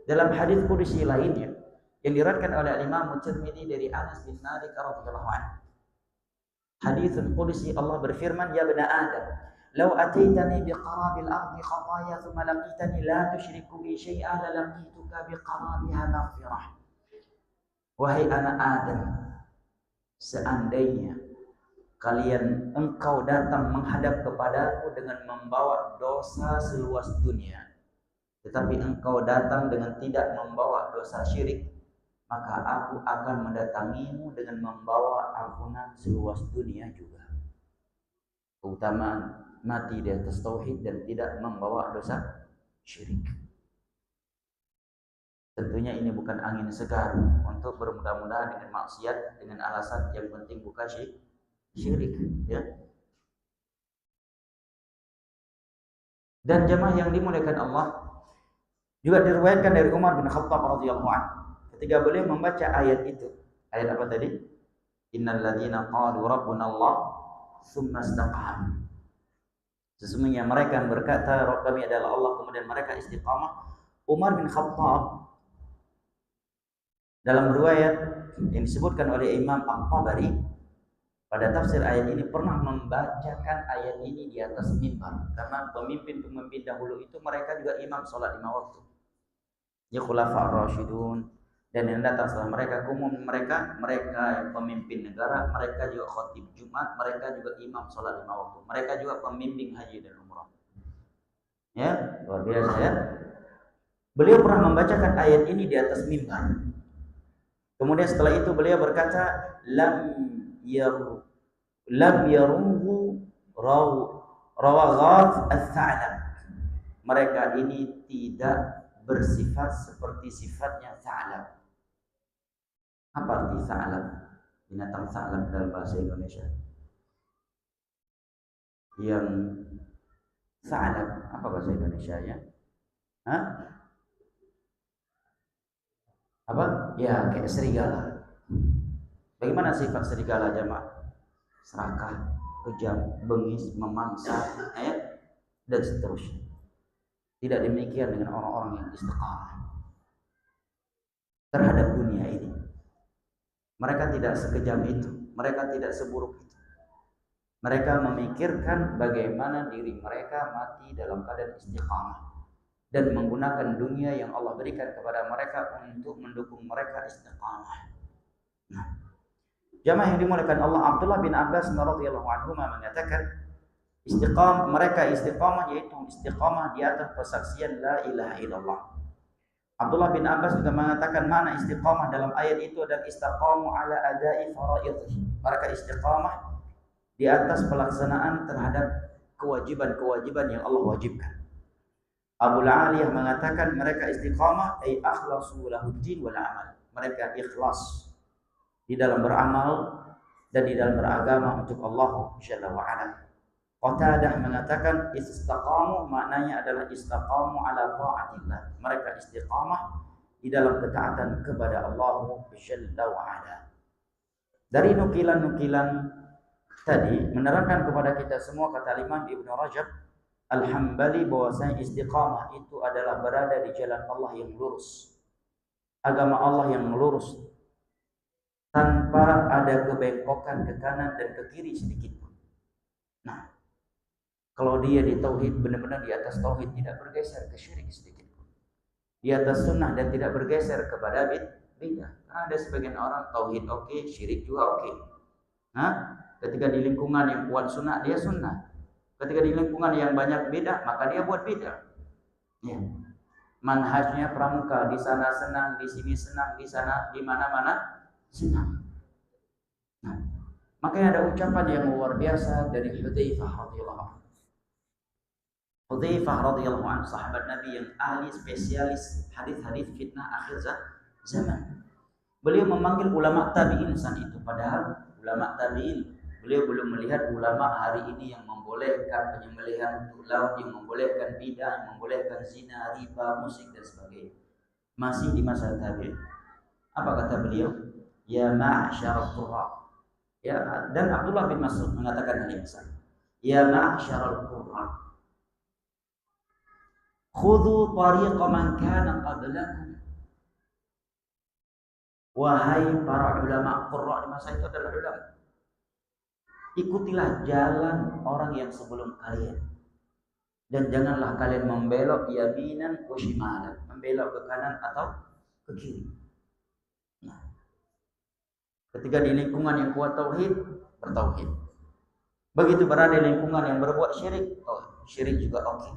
S2: Dalam hadis qudsi lainnya yang diriwayatkan oleh Imam Tirmidzi dari Anas bin Malik radhiyallahu anhu, haditsun qudsi, Allah berfirman, ya bani Adam, law ataitani biqarabil ardi khataya thumma laqitani la tusyriku bi syai'an la laqituka biqarabiha maghfirah. Wahai anak Adam, seandainya engkau datang menghadap kepadaku dengan membawa dosa seluas dunia, tetapi engkau datang dengan tidak membawa dosa syirik, maka aku akan mendatangimu dengan membawa ampunan seluas dunia juga. Keutamaan mati di atas tauhid dan tidak membawa dosa syirik. Tentunya ini bukan angin segar untuk bermudah-mudahan dengan maksiat dengan alasan yang penting bukan syirik, ya. Dan jemaah yang dimuliakan Allah, juga diriwayatkan dari Umar bin Khattab radhiyallahu anhu, ketika beliau membaca ayat itu, ayat apa tadi? Innal ladzina qalu rabbuna Allah tsumma istaqamu. Sesungguhnya mereka yang berkata Rabb kami adalah Allah kemudian mereka istiqamah. Umar bin Khattab dalam riwayat yang disebutkan oleh Imam Al-Tabari pada tafsir ayat ini pernah membacakan ayat ini di atas mimbar, karena pemimpin-pemimpin dahulu itu mereka juga imam salat 5 waktu. Ya khulafa ar-rasyidun, dan yang datang setelah mereka umum mereka yang pemimpin negara, mereka juga khatib Jumat, mereka juga imam salat 5 waktu, mereka juga pembimbing haji dan umrah. Ya, luar biasa ya. Beliau pernah membacakan ayat ini di atas mimbar. Kemudian setelah itu beliau berkata, lam yaruhu rawaghat al-tha'lab. Mereka ini tidak bersifat seperti sifatnya tha'lab. Apa arti tha'lab? Binatang tha'lab dalam bahasa Indonesia. Yang tha'lab apa bahasa Indonesia-nya? Hah? Apa? Ya, kayak serigala. Bagaimana sifat serigala jemaah? Serakah, kejam, bengis, memangsa, dan seterusnya. Tidak demikian dengan orang-orang yang istiqamah terhadap dunia ini. Mereka tidak sekejam itu, mereka tidak seburuk itu. Mereka memikirkan bagaimana diri mereka mati dalam keadaan istiqamah dan menggunakan dunia yang Allah berikan kepada mereka untuk mendukung mereka istiqamah. Nah, jamaah yang dimuliakan Allah, Abdullah bin Abbas radhiyallahu anhu mengatakan mereka istiqamah yaitu istiqamah di atas persaksian la ilaha illallah. Abdullah bin Abbas juga mengatakan makna istiqamah dalam ayat itu adalah istaqamu ala adai faraidhi. Mereka istiqamah di atas pelaksanaan terhadap kewajiban-kewajiban yang Allah wajibkan. Abu Aliyah mengatakan mereka istiqamah ay akhlasu lahuddin wal amal. Mereka ikhlas di dalam beramal dan di dalam beragama untuk Allah Jalla wa Ala. Qatadah mengatakan istaqamu maknanya adalah istaqamu ala ta'atillah. Mereka istiqamah di dalam ketaatan kepada Allah Jalla wa Ala. Dari nukilan-nukilan tadi menerangkan kepada kita semua kata Imam Ibnu Rajab Al-Hambali bahwasanya istiqamah itu adalah berada di jalan Allah yang lurus. Agama Allah yang lurus tanpa ada kebengkokan ke kanan dan ke kiri sedikit pun. Nah, kalau dia di tauhid benar-benar di atas tauhid, tidak bergeser ke syirik sedikit pun. Di atas sunnah dan tidak bergeser kepada bid'ah. Karena ada sebagian orang tauhid oke, syirik juga oke. Nah, ketika di lingkungan yang kuat sunnah, dia sunnah. Ketika di lingkungan yang banyak bid'ah, maka dia buat bid'ah. Ya. Manhajnya pramuka, di sana senang, di sini senang, di sana di mana-mana senang. Nah, makanya ada ucapan yang luar biasa dari Hudzaifah radhiyallahu anhu. Hudzaifah radhiyallahu anhu sahabat Nabi yang ahli spesialis hadis-hadis fitnah akhir zaman. Beliau memanggil ulama tabi'in saat itu, padahal ulama tabi'in beliau belum melihat ulama hari ini yang membolehkan penyembelihan untuk laut, yang membolehkan bidah, yang membolehkan zina, riba, musik dan sebagainya. Masih di masa tabi'in. Apa kata beliau? Ya ma'syarul qurra. Ya, dan Abdullah bin Mas'ud mengatakan hal yang sama. Ya ma'syarul qurra. Khudhu tariqa man kana qablakum. Wahai para ulama qurra, di masa itu adalah ulama. Ikutilah jalan orang yang sebelum kalian. Dan janganlah kalian membelok yaminan wa shimalan, membelok ke kanan atau ke kiri. Nah, ketika di lingkungan yang kuat tauhid, bertauhid. Begitu berada di lingkungan yang berbuat syirik, syirik juga oke.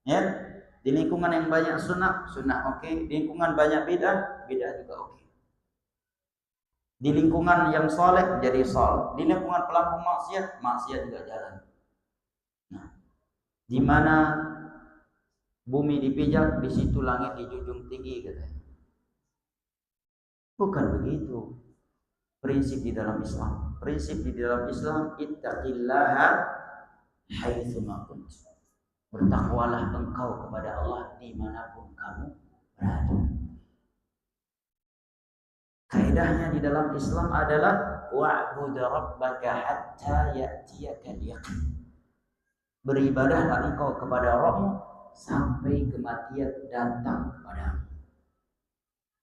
S2: Ya, di lingkungan yang banyak sunnah, sunnah oke. Di lingkungan banyak bid'ah, bid'ah juga oke. Di lingkungan yang soleh jadi soleh, di lingkungan pelaku maksiat, maksiat juga jalan. Nah, di mana bumi dipijak, di situ langit dijunjung tinggi katanya. Bukan begitu prinsip di dalam Islam. Prinsip di dalam Islam, ittaqillaha haitsu ma kunt. Bertakwalah engkau kepada Allah dimanapun kamu berada. Kaidahnya di dalam Islam adalah wa'bud rabbaka hatta ya'tiyakal yaqin. Beribadahlah engkau kepada Rabbmu sampai kematian datang kepadamu.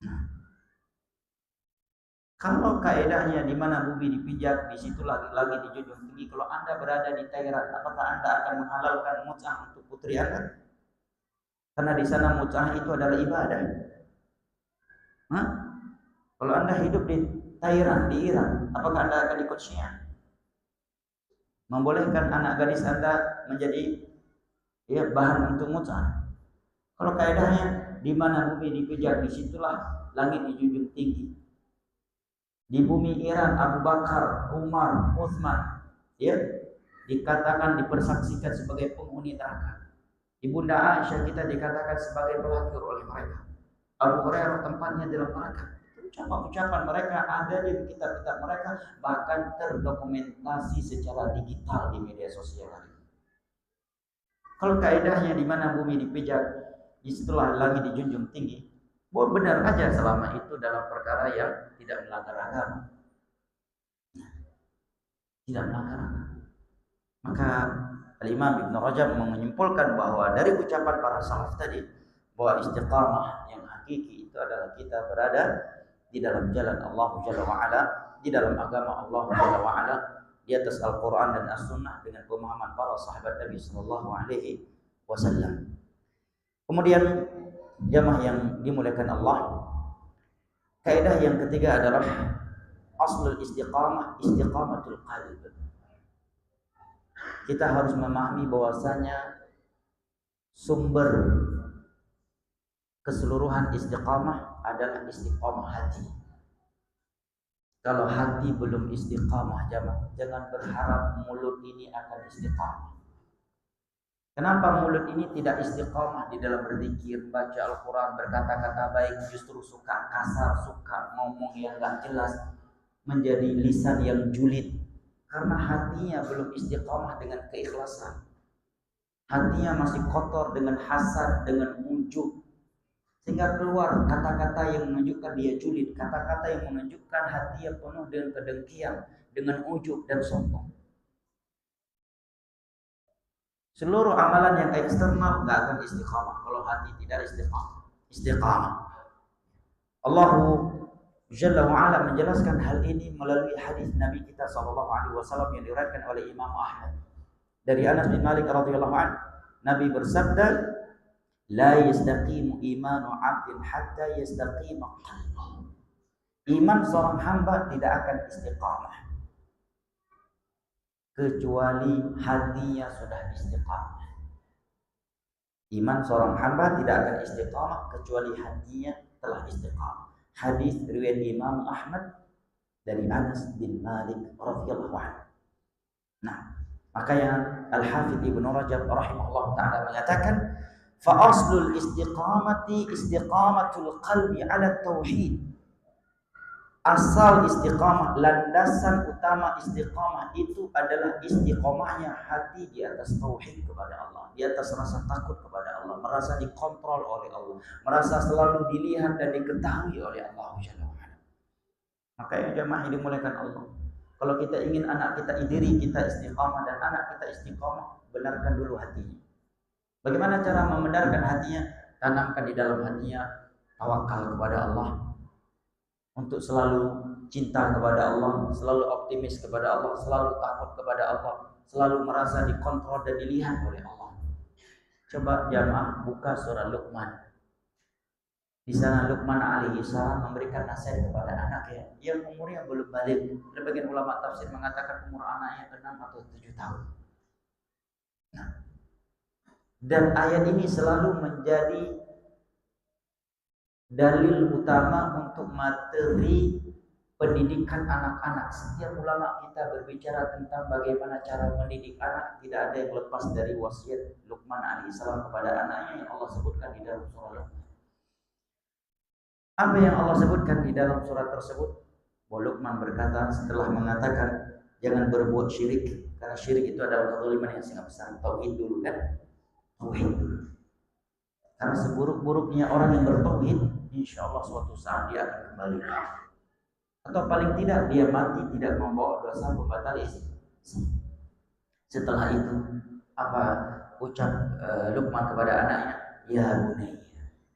S2: Nah, kalau kaidahnya di mana bumi dipijak, di situ lagi dijunjung tinggi. Kalau Anda berada di Thailand, apakah Anda akan menghalalkan mut'ah untuk putri Anda? Karena di sana mut'ah itu adalah ibadah. Hah? Kalau Anda hidup di Thailand, di Iran, apakah Anda akan ikut Syiah? Membolehkan anak gadis Anda menjadi bahan untuk mut'ah. Kalau kaidahnya di mana bumi dipijak, disitulah langit dijunjung tinggi. Di bumi Iran, Abu Bakar, Umar, Utsman, dikatakan dipersaksikan sebagai penghuni neraka. Di Bunda Aisyah kita dikatakan sebagai pelacur oleh mereka. Abu Hurairah tempatnya dalam neraka. Ucapan-ucapan mereka ada di kitab-kitab mereka, bahkan terdokumentasi secara digital di media sosial hari ini. Kalau kaidahnya di mana bumi dipijak, disitulah langit dijunjung tinggi, benar aja selama itu dalam perkara yang tidak melanggar agama. Tidak melanggar agama. Maka Al-Imam Ibnu Rajab menyimpulkan bahwa dari ucapan para salaf tadi, bahwa istiqamah yang hakiki itu adalah kita berada di dalam jalan Allah Jalla wa'ala, di dalam agama Allah Jalla wa'ala, di atas Al-Quran dan As-Sunnah dengan pemahaman para sahabat Nabi Sallallahu Alaihi Wasallam. Kemudian jamaah yang dimuliakan Allah, kaidah yang ketiga adalah aslul istiqamah, istiqamatul qalb. Kita harus memahami bahwasanya sumber keseluruhan istiqamah adalah istiqamah hati. Kalau hati belum istiqamah, jangan berharap mulut ini akan istiqamah. Kenapa mulut ini tidak istiqamah di dalam berzikir, baca Al-Quran, berkata-kata baik, justru suka kasar, suka ngomong yang gak jelas? menjadi lisan yang julid karena hatinya belum istiqamah dengan keikhlasan. Hatinya masih kotor dengan hasad, dengan ujub, sehingga keluar kata-kata yang menunjukkan dia julid, kata-kata yang menunjukkan hatinya penuh dengan kedengkian, dengan ujub dan sombong. Seluruh amalan yang eksternal nggak akan istiqamah kalau hati tidak istiqamah. Allah Jalla wa'ala menjelaskan hal ini melalui hadis Nabi kita SAW yang diriwayatkan oleh Imam Ahmad dari Anas bin Malik radhiyallahu anhu. Nabi bersabda, la yastaqimu imanu 'abdin hatta yastaqima qalbuhu. Iman seorang hamba tidak akan istiqamah kecuali hatinya sudah istiqamah. Iman seorang hamba tidak akan istiqamah kecuali hatinya telah istiqamah. Hadis riwayat Imam Ahmad dari Anas bin Malik radhiyallahu anhu. Nah, makanya Al-Hafidz Ibnu Rajab rahimahullah taala mengatakan, fa aslul istiqamati istiqamatul qalbi ala tauhid. Asal istiqamah, landasan utama istiqamah itu adalah istiqamahnya hati di atas tauhid kepada Allah, di atas rasa takut kepada Allah, merasa dikontrol oleh Allah, merasa selalu dilihat dan diketahui oleh Allah Jalla wa'ala. Makanya jamaah yang dimuliakan Allah, kalau kita ingin anak kita, diri kita istiqamah dan anak kita istiqamah, benarkan dulu hatinya. Bagaimana cara membenarkan hatinya? Tanamkan di dalam hatinya tawakal kepada Allah, untuk selalu cinta kepada Allah, selalu optimis kepada Allah, selalu takut kepada Allah, selalu merasa dikontrol dan dilihat oleh Allah. Coba jamaah buka surah Luqman. Di sana Luqman alaihi salam memberikan nasihat kepada anaknya yang umurnya belum balik. Sebagian ulama tafsir mengatakan umur anaknya 6 atau 7 tahun. Nah, dan ayat ini selalu menjadi dalil utama untuk materi pendidikan anak-anak. Setiap ulama kita berbicara tentang bagaimana cara mendidik anak, tidak ada yang lepas dari wasiat Luqman alaihissalam kepada anaknya yang Allah sebutkan di dalam surah Luqman. Apa yang Allah sebutkan di dalam surat tersebut? Luqman berkata setelah mengatakan jangan berbuat syirik, karena syirik itu adalah kezaliman yang sangat besar. Tauhid dulu kan? Tauhid dulu. Karena seburuk-buruknya orang yang bertauhid, insya Allah suatu saat dia akan kembali. Atau paling tidak dia mati tidak membawa dosa pembatal Islam. Setelah itu apa ucap Luqman kepada anaknya? Ya bunayya,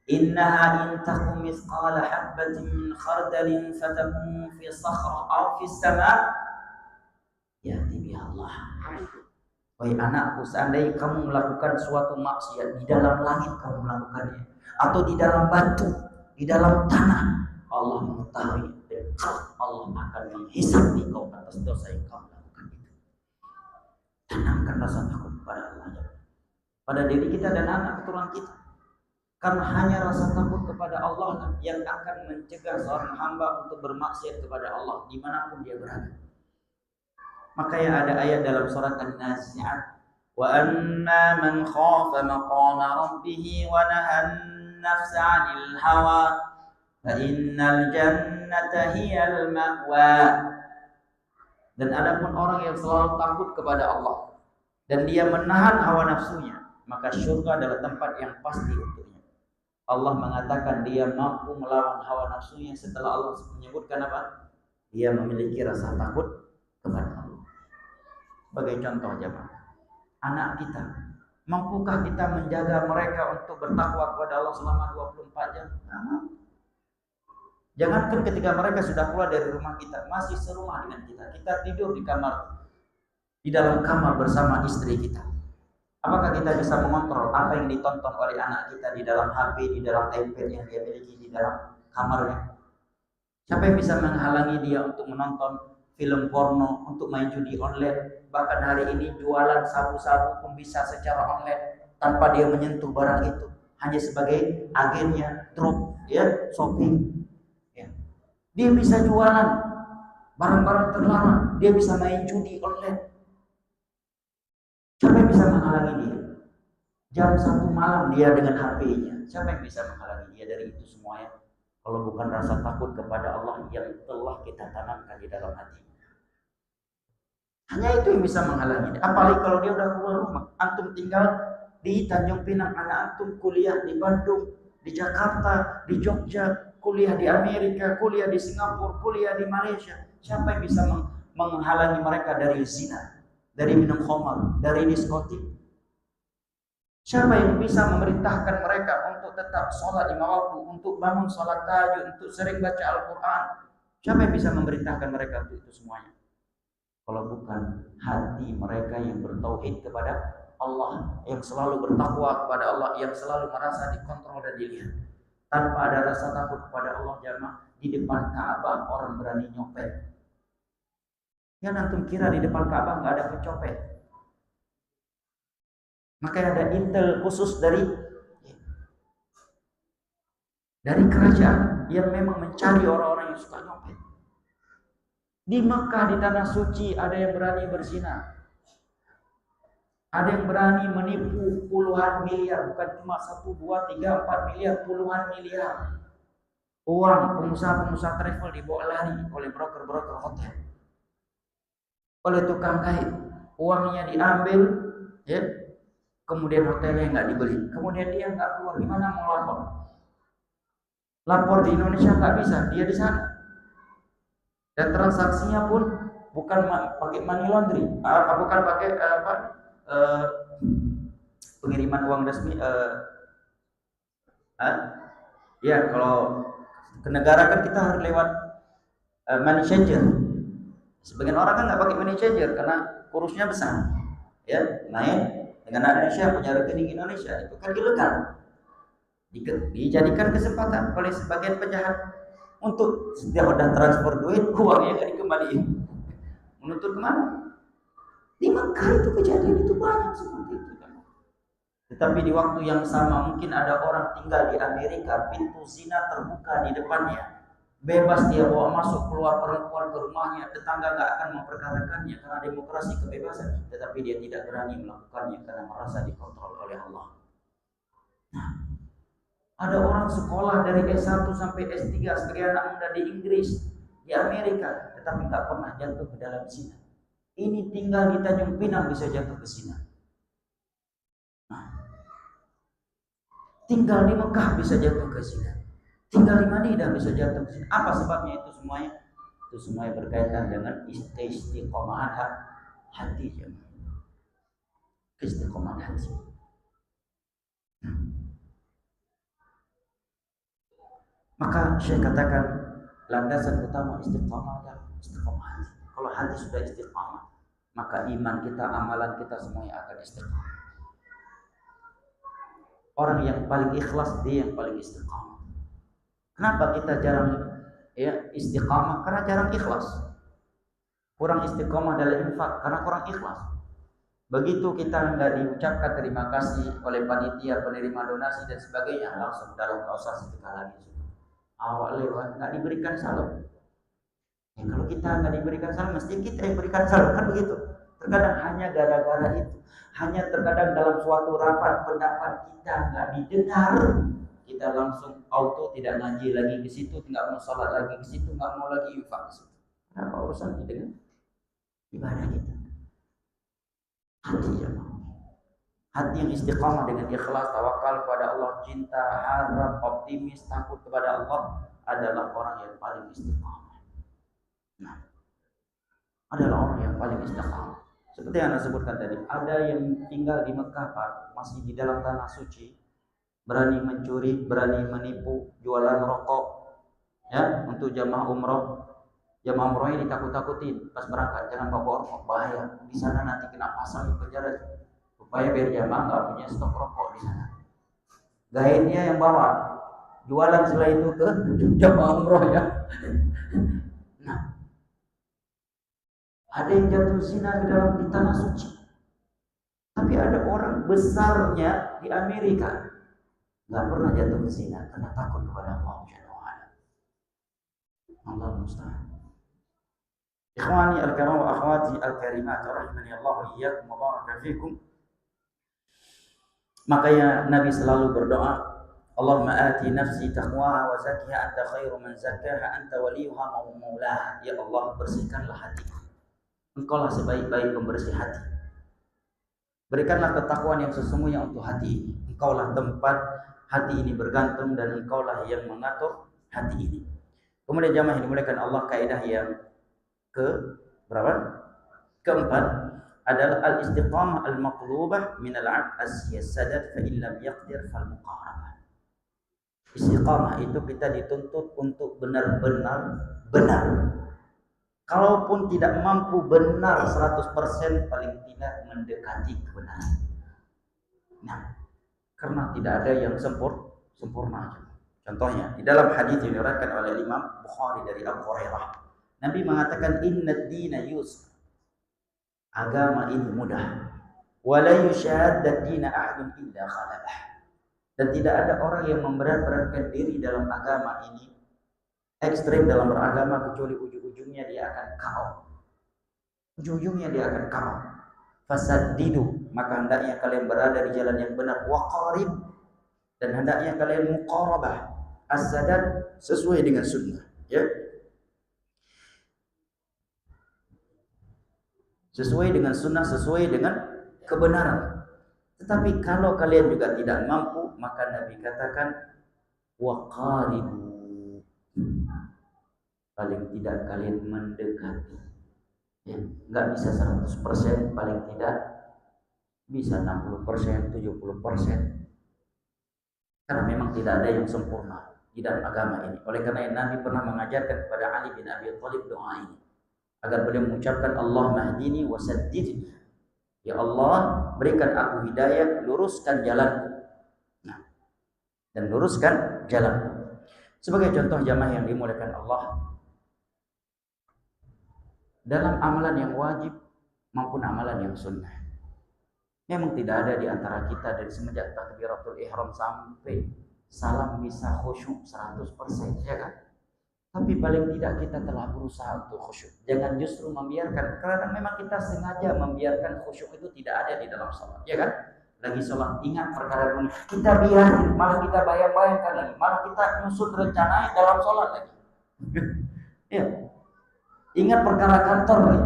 S2: innaha in takum mithqala habbatin min khardalin fatakun fi sakhra aw fi sama ya'ti biha Allah. Wahai anakku, seandainya kamu melakukan suatu maksiat, di dalam langit kamu melakukannya, atau di dalam batu, di dalam tanah, Allah mengetahui dan Allah akan menghisab engkau atas dosa yang kamu lakukan itu. Tanamkan rasa takut kepada Allah pada diri kita dan anak keturunan kita, karena hanya rasa takut kepada Allah yang akan mencegah seorang hamba untuk bermaksiat kepada Allah dimanapun dia berada. Makanya ada ayat dalam surat An-Nazi'at, wa amma man khafa maqama rabbih wa nahan nafsa 'anil hawa fa innal jannata hiyal ma'wa. Dan adapun orang yang selalu takut kepada Allah dan dia menahan hawa nafsunya, maka surga adalah tempat yang pasti untuknya. Allah mengatakan dia mampu melawan hawa nafsunya setelah Allah menyebutkan apa? Dia memiliki rasa takut kepada Allah. Sebagai contoh jemaah, anak kita, mampukah kita menjaga mereka untuk bertakwa kepada Allah selama 24 jam? Jangankan ketika mereka sudah keluar dari rumah kita, masih serumah dengan kita tidur di kamar, di dalam kamar bersama istri kita. Apakah kita bisa mengontrol apa yang ditonton oleh anak kita di dalam HP, di dalam iPad yang dia miliki di dalam kamarnya? Siapa yang bisa menghalangi dia untuk menonton film porno, untuk main judi online? Bahkan hari ini jualan sabu-sabu pun bisa secara online tanpa dia menyentuh barang itu, hanya sebagai agennya drop, ya, shopping. Ya. Dia bisa jualan barang-barang terlarang, dia bisa main judi online. Siapa yang bisa menghalangi dia? Jam 1 malam dia dengan HP-nya. Siapa yang bisa menghalangi dia dari itu semuanya? kalau bukan rasa takut kepada Allah yang telah kita tanamkan di dalam hati. Hanya itu yang bisa menghalangi. Apalagi kalau dia udah keluar rumah. Antum tinggal di Tanjung Pinang, anak antum kuliah di Bandung, di Jakarta, di Jogja, kuliah di Amerika, kuliah di Singapura, kuliah di Malaysia. Siapa yang bisa menghalangi mereka dari zina, dari minum khamar, dari diskotik? Siapa yang bisa memerintahkan mereka untuk tetap sholat 5 waktu, untuk bangun sholat tahajud, untuk sering baca Al-Quran? Siapa yang bisa memerintahkan mereka untuk itu semuanya? Kalau bukan hati mereka yang bertauhid kepada Allah, yang selalu bertakwa kepada Allah, yang selalu merasa dikontrol dan dilihat. Tanpa ada rasa takut kepada Allah, jamaah, di depan Ka'bah orang berani nyopet. Ya, antum kira di depan Ka'bah nggak ada pencopet? Makanya ada intel khusus dari kerajaan yang memang mencari orang-orang yang suka nyopet. Di Mekah, di tanah suci, ada yang berani berzina, ada yang berani menipu puluhan miliar, bukan cuma 1, 2, 3, 4 miliar, puluhan miliar. Uang pengusaha-pengusaha travel dibawa lari oleh broker-broker hotel, oleh tukang kait. Uangnya diambil, ya. Kemudian hotelnya nggak dibeli, kemudian dia nggak keluar, gimana mau lapor? Lapor di Indonesia nggak bisa, dia di sana. Dan transaksinya pun bukan pakai money laundry, bukan pakai pengiriman uang resmi. Ya, kalau ke negara kan kita harus lewat money changer. Sebagian orang kan nggak pakai money changer karena kurusnya besar, ya. Naik dengan Indonesia, punya rekening Indonesia, itu kan ilegal. Dijadikan kesempatan oleh sebagian penjahat untuk setiap ada transfer duit, uangnya nggak dikembaliin. Menuntut kemana? Di Mekah itu kejadian itu banyak seperti itu. Tetapi di waktu yang sama mungkin ada orang tinggal di Amerika, pintu zina terbuka di depannya, bebas dia bawa masuk keluar perempuan ke rumahnya, tetangga nggak akan memperkarakannya karena demokrasi kebebasan, tetapi dia tidak berani melakukannya karena merasa dikontrol oleh Allah. Nah, ada orang sekolah dari S1 sampai S3 sebagai anak muda di Inggris, di Amerika, tetapi nggak pernah jatuh ke dalam zina. Ini tinggal di Tanjung Pinang bisa jatuh ke zina. Nah, tinggal di Mekah bisa jatuh ke zina. Tinggal di Madinah bisa jatuh ke zina. Apa sebabnya itu semuanya? Itu semuanya berkaitan dengan istiqomahan hati. Istiqomahan hati. Maka saya katakan landasan utama istiqamah adalah istiqamah hati. Kalau hati sudah istiqamah, maka iman kita, amalan kita semuanya akan istiqamah. Orang yang paling ikhlas, dia yang paling istiqamah. Kenapa kita jarang istiqamah? Karena jarang ikhlas. Kurang istiqamah dalam infak karena kurang ikhlas. Begitu kita nggak diucapkan terima kasih oleh panitia penerima donasi dan sebagainya, langsung dalam nggak usah sedekah lagi. Awal lewat nggak diberikan salam. Ya, kalau kita nggak diberikan salam, mesti kita yang berikan salam, kan begitu. Terkadang hanya gara-gara itu, hanya terkadang dalam suatu rapat pendapat kita nggak didengar, kita langsung auto tidak ngaji lagi ke situ, nggak mau sholat lagi ke situ, nggak mau lagi infak ke situ. Apa urusannya dengan ibadah kita? Hati ya, hati yang istiqamah dengan ikhlas, tawakal kepada Allah, cinta, harap, optimis, takut kepada Allah adalah orang yang paling istiqamah. Nah, adalah orang yang paling istiqamah. Seperti yang Anda sebutkan tadi, ada yang tinggal di Mekah, Pak, masih di dalam tanah suci, berani mencuri, berani menipu, jualan rokok, ya, untuk jamaah umroh. Jamaah umrohnya ditakut-takutin pas berangkat, jangan bawa rokok, bahaya. Di sana nanti kena pasal, di penjara. Supaya biar jamaah nggak punya stok rokok di sana. Gainnya yang bawa, jualan setelah itu ke jamaah umroh ya. Nah, ada yang jatuh zina di tanah suci. Tapi ada orang besarnya di Amerika nggak pernah jatuh ke zina karena takut kepada Allah Subhanahu wa taala. Allah musta'an. Ikhwani al-kiram wa akhwati al-karimat, rahimani Allah wa iyyakum wa baraka fikum. Makanya Nabi selalu berdoa, Allahumma ati nafsi taqwaha wa zakkiha anta khairu man zakkaha anta waliyuha wa maulaha. Ya Allah, bersihkanlah hatiku. Engkaulah sebaik-baik pembersih hati. Berikanlah ketakwaan yang sesungguhnya untuk hati ini. Engkaulah tempat hati ini bergantung dan engkaulah yang mengatur hati ini. Kemudian jamaah yang dimuliakan Allah, kaidah yang ke berapa? Keempat adalah al-istiqamah al-maqlubah min al-'abd as-sadat fa in lam yaqdir fal muqarabah. Istiqamah itu kita dituntut untuk benar-benar benar. Kalaupun tidak mampu benar 100%, paling tidak mendekati kebenaran. Nah, karena tidak ada yang sempurna. Contohnya, di dalam hadis yang diriwayatkan oleh Imam Bukhari dari Abu Hurairah, Nabi mengatakan innad dina yusr. Agama ini mudah. Wa la yushadda dina ahadun illa ghalabah. Dan tidak ada orang yang memberat-beratkan diri dalam agama ini, ekstrem dalam beragama, kecuali ujung-ujungnya dia akan KO. Ujung-ujungnya dia akan KO. Fasaddidu, maka hendaknya kalian berada di jalan yang benar. Waqarib, dan hendaknya kalian muqarabah. As-sadad sesuai dengan sunnah, ya. Sesuai dengan sunnah, sesuai dengan kebenaran. Tetapi kalau kalian juga tidak mampu, maka Nabi katakan waqaribu, paling tidak kalian mendekati. Ya, enggak bisa 100%, paling tidak bisa 60%, 70%. Karena memang tidak ada yang sempurna di dalam agama ini. Oleh karena Nabi pernah mengajarkan kepada Ali bin Abi Thalib doa ini, agar beliau mengucapkan Allahumma hdini wa saddidni. Ya Allah, berikan aku hidayah, luruskan jalanku. Nah, dan luruskan jalanku. Sebagai contoh jamaah yang dimuliakan Allah, dalam amalan yang wajib maupun amalan yang sunnah, memang tidak ada di antara kita dari semenjak takbiratul ihram sampai salam bisa khusyuk 100%, ya kan? Tapi paling tidak kita telah berusaha untuk khusyuk. Jangan justru membiarkan, karena memang kita sengaja membiarkan khusyuk itu tidak ada di dalam sholat, ya kan? Lagi sholat, ingat perkara ini, kita biarin, malah kita bayang-bayangkan lagi, malah kita nyusun rencananya dalam sholat lagi. Ya, ingat perkara kantor nih,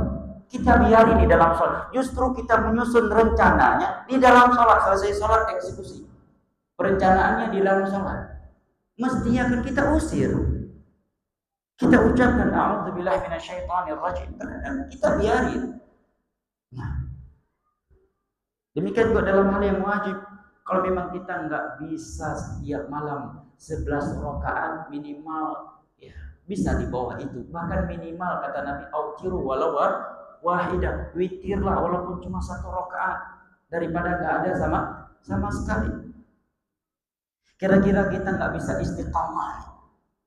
S2: kita biarin di dalam sholat. Justru kita menyusun rencananya di dalam sholat. Selesai sholat, eksekusi. Perencanaannya di dalam sholat. Mestinya kan kita usir. Kita ucapkan a'udzubillahi minasyaitonir rajim. Kita biarin. Nah, demikian juga dalam hal yang wajib. Kalau memang kita nggak bisa setiap malam 11 rakaat minimal, ya bisa di bawah itu. Bahkan minimal kata Nabi, autiru walau wahidah, witirlah walaupun cuma 1 rakaat daripada nggak ada sama sekali. Kira-kira kita nggak bisa istiqamah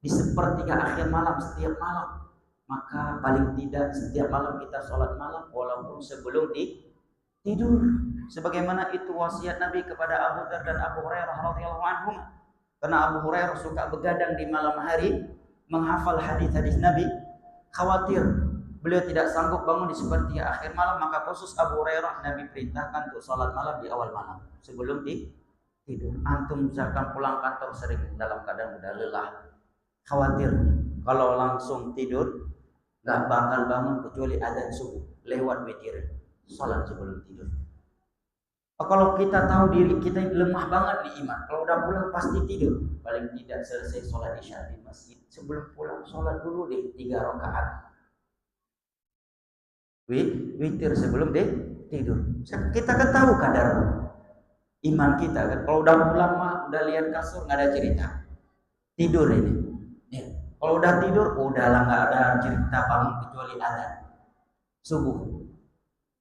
S2: di sepertiga akhir malam setiap malam, maka paling tidak setiap malam kita sholat malam walaupun sebelum tidur. Sebagaimana itu wasiat Nabi kepada Abu Dzar dan Abu Hurairah radhiyallahu anhum. Karena Abu Hurairah suka begadang di malam hari menghafal hadis-hadis Nabi, khawatir beliau tidak sanggup bangun di sepertiga akhir malam, maka khusus Abu Hurairah Nabi perintahkan untuk sholat malam di awal malam sebelum tidur. Antum misalkan pulang kantor sering dalam keadaan udah lelah, khawatir kalau langsung tidur nggak bakal bangun kecuali adzan subuh lewat witir, sholat sebelum tidur. Kalau kita tahu diri kita lemah banget di iman, kalau udah pulang pasti tidur, paling tidak selesai sholat isya di masjid, sebelum pulang sholat dulu deh 3 rakaat witir sebelum tidur. Kita kan tahu kadar iman kita kan. Kalau udah pulang mah udah lihat kasur nggak ada cerita tidur ini. Ya. Kalau udah tidur udahlah nggak ada cerita bangun kecuali adzan subuh.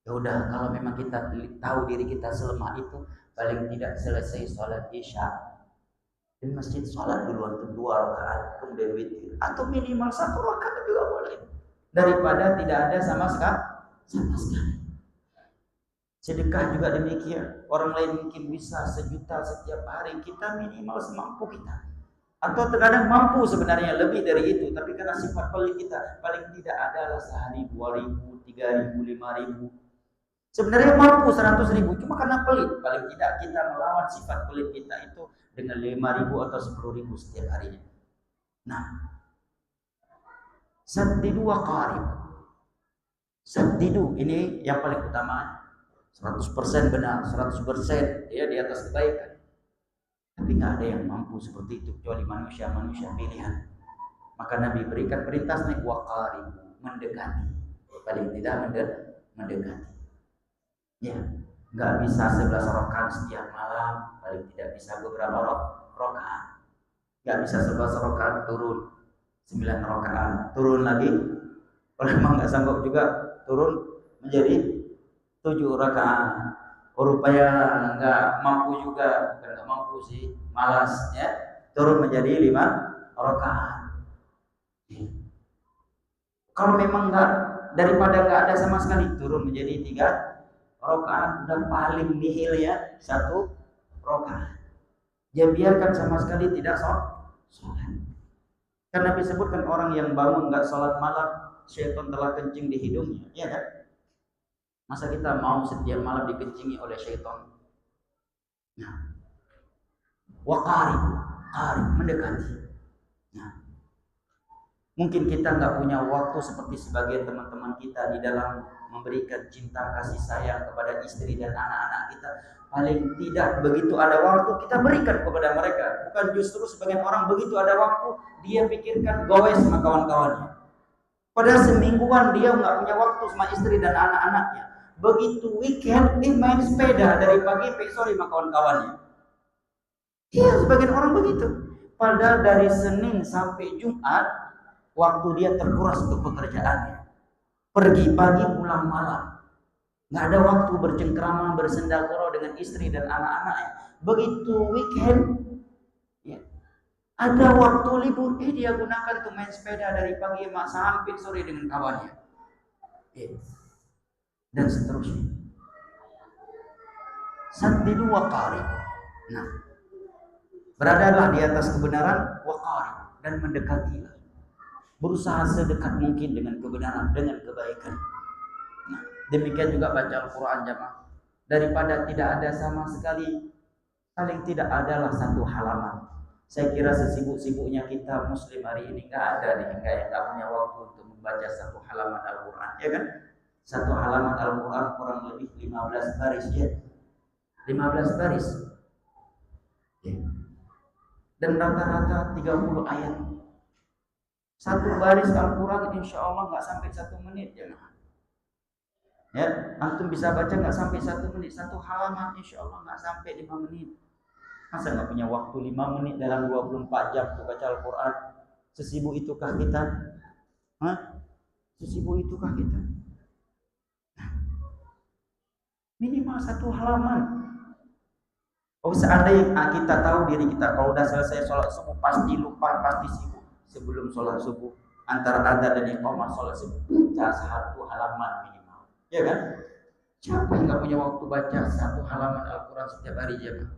S2: Ya udah, kalau memang kita tahu diri kita selemah itu, paling tidak selesai sholat isya di masjid, sholat duluan tuh 2 rakaat kemudian witir, atau minimal 1 rakaat juga boleh, daripada tidak ada sama sekali. Sedekah juga demikian. Orang lain mungkin bisa 1 juta setiap hari, kita minimal semampu kita. Atau terkadang mampu sebenarnya lebih dari itu, tapi karena sifat pelit kita, paling tidak adalah sehari 2.000, 3.000, 5.000. Sebenarnya mampu 100.000, cuma karena pelit. Paling tidak kita melawan sifat pelit kita itu dengan 5.000 atau 10.000 setiap harinya. Nah, saddidu wa qarib. Saddidu ini yang paling utama. 100% benar, 100% dia di atas kebaikan. Tapi nggak ada yang mampu seperti itu kecuali manusia-manusia pilihan. Maka Nabi berikan perintah nih wa qarib, mendekati. Paling tidak mendekati. Ya, nggak bisa 11 rakaat setiap malam, paling tidak bisa beberapa rakaat. Nggak bisa 11 rakaat turun 9 rakaat, turun lagi. Kalau memang nggak sanggup juga turun menjadi 7 rakaat. Rupanya nggak mampu juga, bukan nggak mampu sih, malas ya. Turun menjadi 5 rakaat. Kalau memang nggak, daripada nggak ada sama sekali, turun menjadi 3 rakaat, dan paling nihil ya 1 rakaat. Dia biarkan sama sekali tidak sholat. Karena Nabi sebutkan orang yang bangun nggak sholat malam, syaitan telah kencing di hidungnya, ya kan? Masa kita mau setiap malam dikencingi oleh syaitan? Nah, wa qarib, mendekati. Nah, mungkin kita nggak punya waktu seperti sebagian teman-teman kita di dalam memberikan cinta kasih sayang kepada istri dan anak-anak kita. Paling tidak begitu ada waktu kita berikan kepada mereka. Bukan justru sebagian orang begitu ada waktu dia pikirkan goes sama kawan-kawannya. Padahal semingguan dia nggak punya waktu sama istri dan anak-anaknya. Begitu weekend dia main sepeda dari pagi sampai sore sama kawan-kawannya. Iya, sebagian orang begitu. Padahal dari Senin sampai Jumat waktu dia terkuras untuk pekerjaannya. Pergi pagi pulang malam. Nggak ada waktu bercengkrama, bersendagurau dengan istri dan anak-anaknya. Begitu weekend, ya, ada waktu libur, dia gunakan untuk main sepeda dari pagi sampai sore dengan kawannya. Ya. Dan seterusnya. Saddidu wa qarib. Nah, beradalah di atas kebenaran wa qarib, dan mendekatilah. Berusaha sedekat mungkin dengan kebenaran, dengan kebaikan. Nah, demikian juga baca Al-Quran jamaah. Daripada tidak ada sama sekali, paling tidak adalah 1 halaman. Saya kira sesibuk-sibuknya kita muslim hari ini nggak ada nih, nggak punya waktu untuk membaca 1 halaman Al-Quran, ya kan? 1 halaman Al-Quran kurang lebih 15 baris ya. 15 baris. Ya. Dan rata-rata 30 ayat. 1 baris Al-Quran insya Allah nggak sampai 1 menit ya. Ya, antum bisa baca nggak sampai 1 menit. 1 halaman insya Allah nggak sampai 5 menit. Masa nggak punya waktu 5 menit dalam 24 jam untuk baca Al-Quran? Sesibuk itukah kita? Sesibuk itukah kita? Minimal 1 halaman. Oh, seandainya kita tahu diri kita, kalau udah selesai sholat subuh pasti lupa, pasti sibuk. Sebelum sholat subuh, antara adzan dan iqamah sholat subuh, baca 1 halaman minimal, ya kan? Siapa yang nggak punya waktu baca 1 halaman Al-Quran setiap hari jemaah?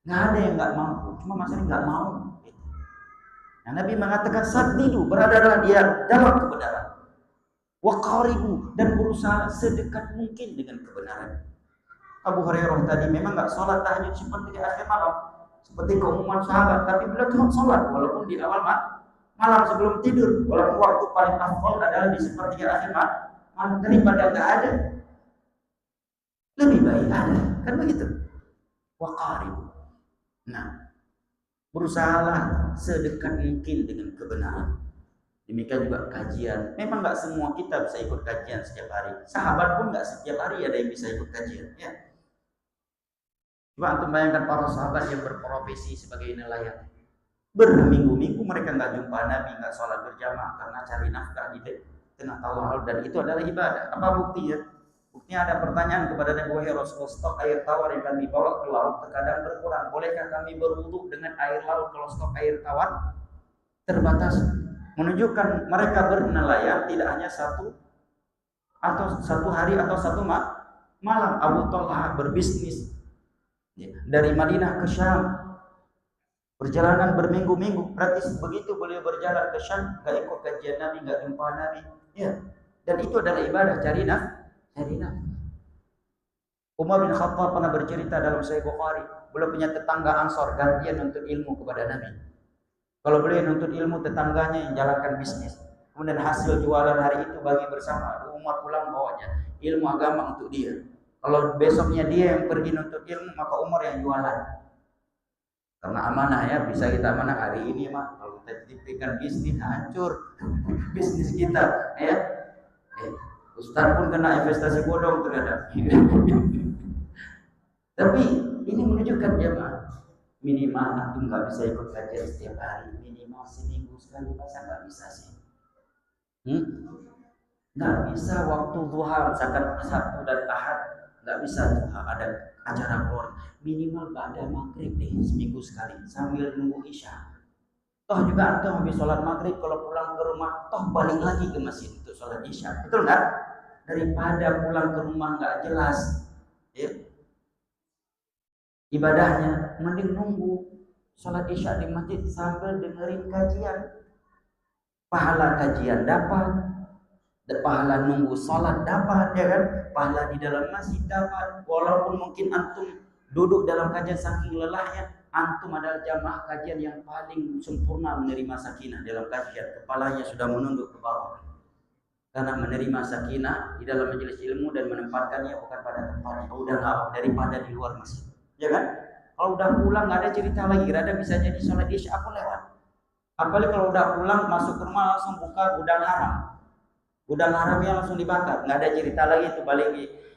S2: Nggak ada yang nggak mampu, cuma masalahnya nggak mau. Nah, Nabi mengatakan saddidu, beradalah dia dalam kebenaran. Wa qaribu, dan berusaha sedekat mungkin dengan kebenaran. Abu Hurairah tadi memang nggak sholat tahajud seperti di akhir malam, seperti keumuman sahabat, tapi beliau tetap sholat walaupun di awal malam sebelum tidur, walaupun waktu paling afdal adalah di sepertiga akhir malam, daripada nggak ada, lebih baik ada, kan begitu. Wa qaribu. Nah, berusahalah sedekat mungkin dengan kebenaran. Demikian juga kajian. Memang nggak semua kita bisa ikut kajian setiap hari. Sahabat pun nggak setiap hari ada yang bisa ikut kajian. Ya. Coba antum bayangkan para sahabat yang berprofesi sebagai nelayan. Berminggu-minggu mereka nggak jumpa Nabi, nggak sholat berjamaah karena cari nafkah di tengah laut, dan itu adalah ibadah. Apa buktinya? Buktinya ada pertanyaan kepada Nabi, wahai Rasulullah, stok air tawar yang kami bawa ke laut terkadang berkurang. Bolehkah kami berwudu dengan air laut kalau stok air tawar terbatas? Menunjukkan mereka bernelayan tidak hanya 1 hari atau 1 malam. Abu Talha berbisnis dari Madinah ke Syam, perjalanan berminggu-minggu. Berarti begitu beliau berjalan ke Syam, nggak ikut kajian Nabi, nggak jumpa Nabi, ya. Dan itu adalah ibadah, cari nafkah. Umar bin Khattab pernah bercerita dalam Sahih Bukhari, beliau punya tetangga Ansor gantian nuntut ilmu kepada Nabi. Kalau beliau nuntut ilmu, tetangganya yang jalankan bisnis. Kemudian hasil jualan hari itu bagi bersama. Umar pulang bawanya ilmu agama untuk dia. Kalau besoknya dia yang pergi nuntut ilmu, maka Umar yang jualan. Karena amanah ya, bisa kita amanah hari ini mah. Kalau kita titipkan bisnis hancur bisnis kita ya. Ustaz pun kena investasi bodong terhadap. Tapi ini menunjukkan jemaah, minimal antum nggak bisa ikut kajian setiap hari, minimal seminggu sekali, masa nggak bisa sih? Nggak bisa waktu duha, misalkan Sabtu dan Ahad, nggak bisa duha ada acara keluar, minimal pada maghrib deh seminggu sekali sambil nunggu isya. Toh juga antum habis sholat maghrib kalau pulang ke rumah, toh balik lagi ke masjid untuk sholat isya, betul nggak? Daripada pulang ke rumah nggak jelas, ya. Ibadahnya mending nunggu sholat isya di masjid sambil dengerin kajian. Pahala kajian dapat, pahala nunggu sholat dapat, ya kan? Pahala di dalam masjid dapat. Walaupun mungkin antum duduk dalam kajian saking lelahnya, antum adalah jamaah kajian yang paling sempurna menerima sakinah dalam kajian. Kepalanya sudah menunduk ke bawah karena menerima sakinah di dalam majelis ilmu dan menempatkannya bukan pada tempatnya. Udah nggak daripada di luar masjid. Ya kan? Kalau udah pulang nggak ada cerita lagi, rada bisa jadi sholat isya aku lewat. Apalagi kalau udah pulang masuk ke rumah langsung buka udang haram, udang haramnya langsung dibakar, nggak ada cerita lagi itu balik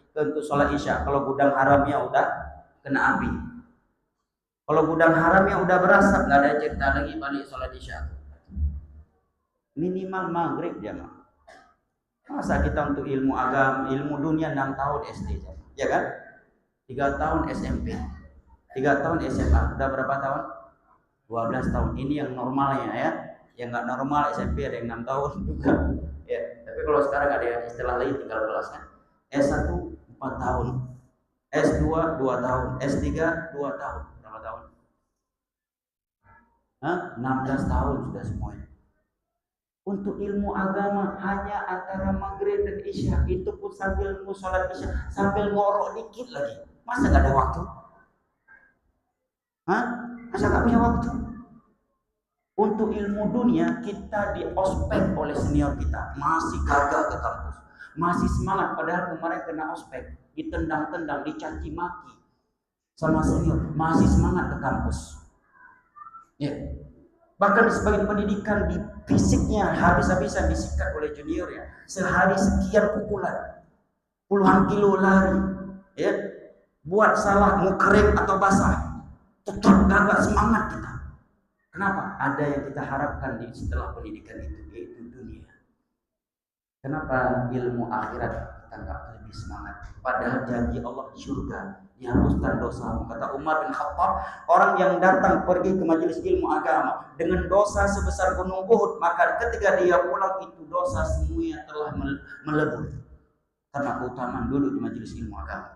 S2: ke untuk sholat isya. Kalau gudang haramnya udah kena api, kalau gudang haramnya udah berasap, nggak ada cerita lagi balik sholat isya. Minimal maghrib jamaah. Masa kita untuk ilmu agama, ilmu dunia 6 tahun SD jamaah, ya kan? 3 tahun SMP, 3 tahun SMA, udah berapa tahun? 12 tahun. Ini yang normalnya ya. Yang nggak normal SMP ada yang 6 tahun juga. Ya, tapi kalau sekarang ada yang istilah lain tinggal kelas kan. S1 4 tahun, S2 2 tahun, S3 2 tahun. Berapa tahun? 16 tahun sudah semuanya. Untuk ilmu agama hanya antara maghrib dan isya, itu pun sambil sholat isya, sambil ngorok dikit lagi. Masa gak ada waktu? Masa gak punya waktu? Untuk ilmu dunia kita di ospek oleh senior kita, masih gagal ke kampus, masih semangat padahal kemarin kena ospek, ditendang-tendang, dicaci maki sama senior, masih semangat ke kampus. Ya. Bahkan di sebagian pendidikan di fisiknya habis-habisan disikat oleh juniornya, sehari sekian pukulan, puluhan kilo lari, ya. Buat salah mau kering atau basah, tetap gak semangat kita. Kenapa? Ada yang kita harapkan di setelah pendidikan itu, yaitu dunia. Kenapa ilmu akhirat kita gak lebih semangat? Padahal janji Allah surga, dihapuskan dosa. Kata Umar bin Khattab, orang yang datang pergi ke majelis ilmu agama dengan dosa sebesar gunung Uhud, maka ketika dia pulang itu dosa semuanya telah melebur karena keutamaan dulu di majelis ilmu agama.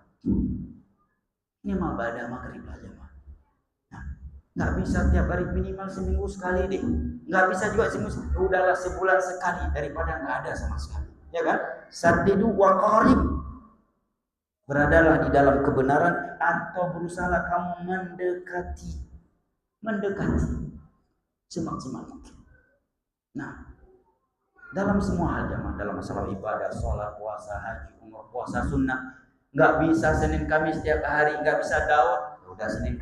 S2: Ini mal pada maghrib aja mah. Nah, nggak bisa tiap hari, minimal seminggu sekali deh. Nggak bisa juga seminggu, udahlah sebulan sekali daripada nggak ada sama sekali. Ya kan? Saddidu wa qarib. Beradalah di dalam kebenaran atau berusaha kamu mendekati semaksimal mungkin. Nah, dalam semua hal jamaah, dalam masalah ibadah, sholat, puasa, haji, umrah, puasa sunnah, nggak bisa Senin Kamis setiap hari, nggak bisa Daud. Ya udah Senin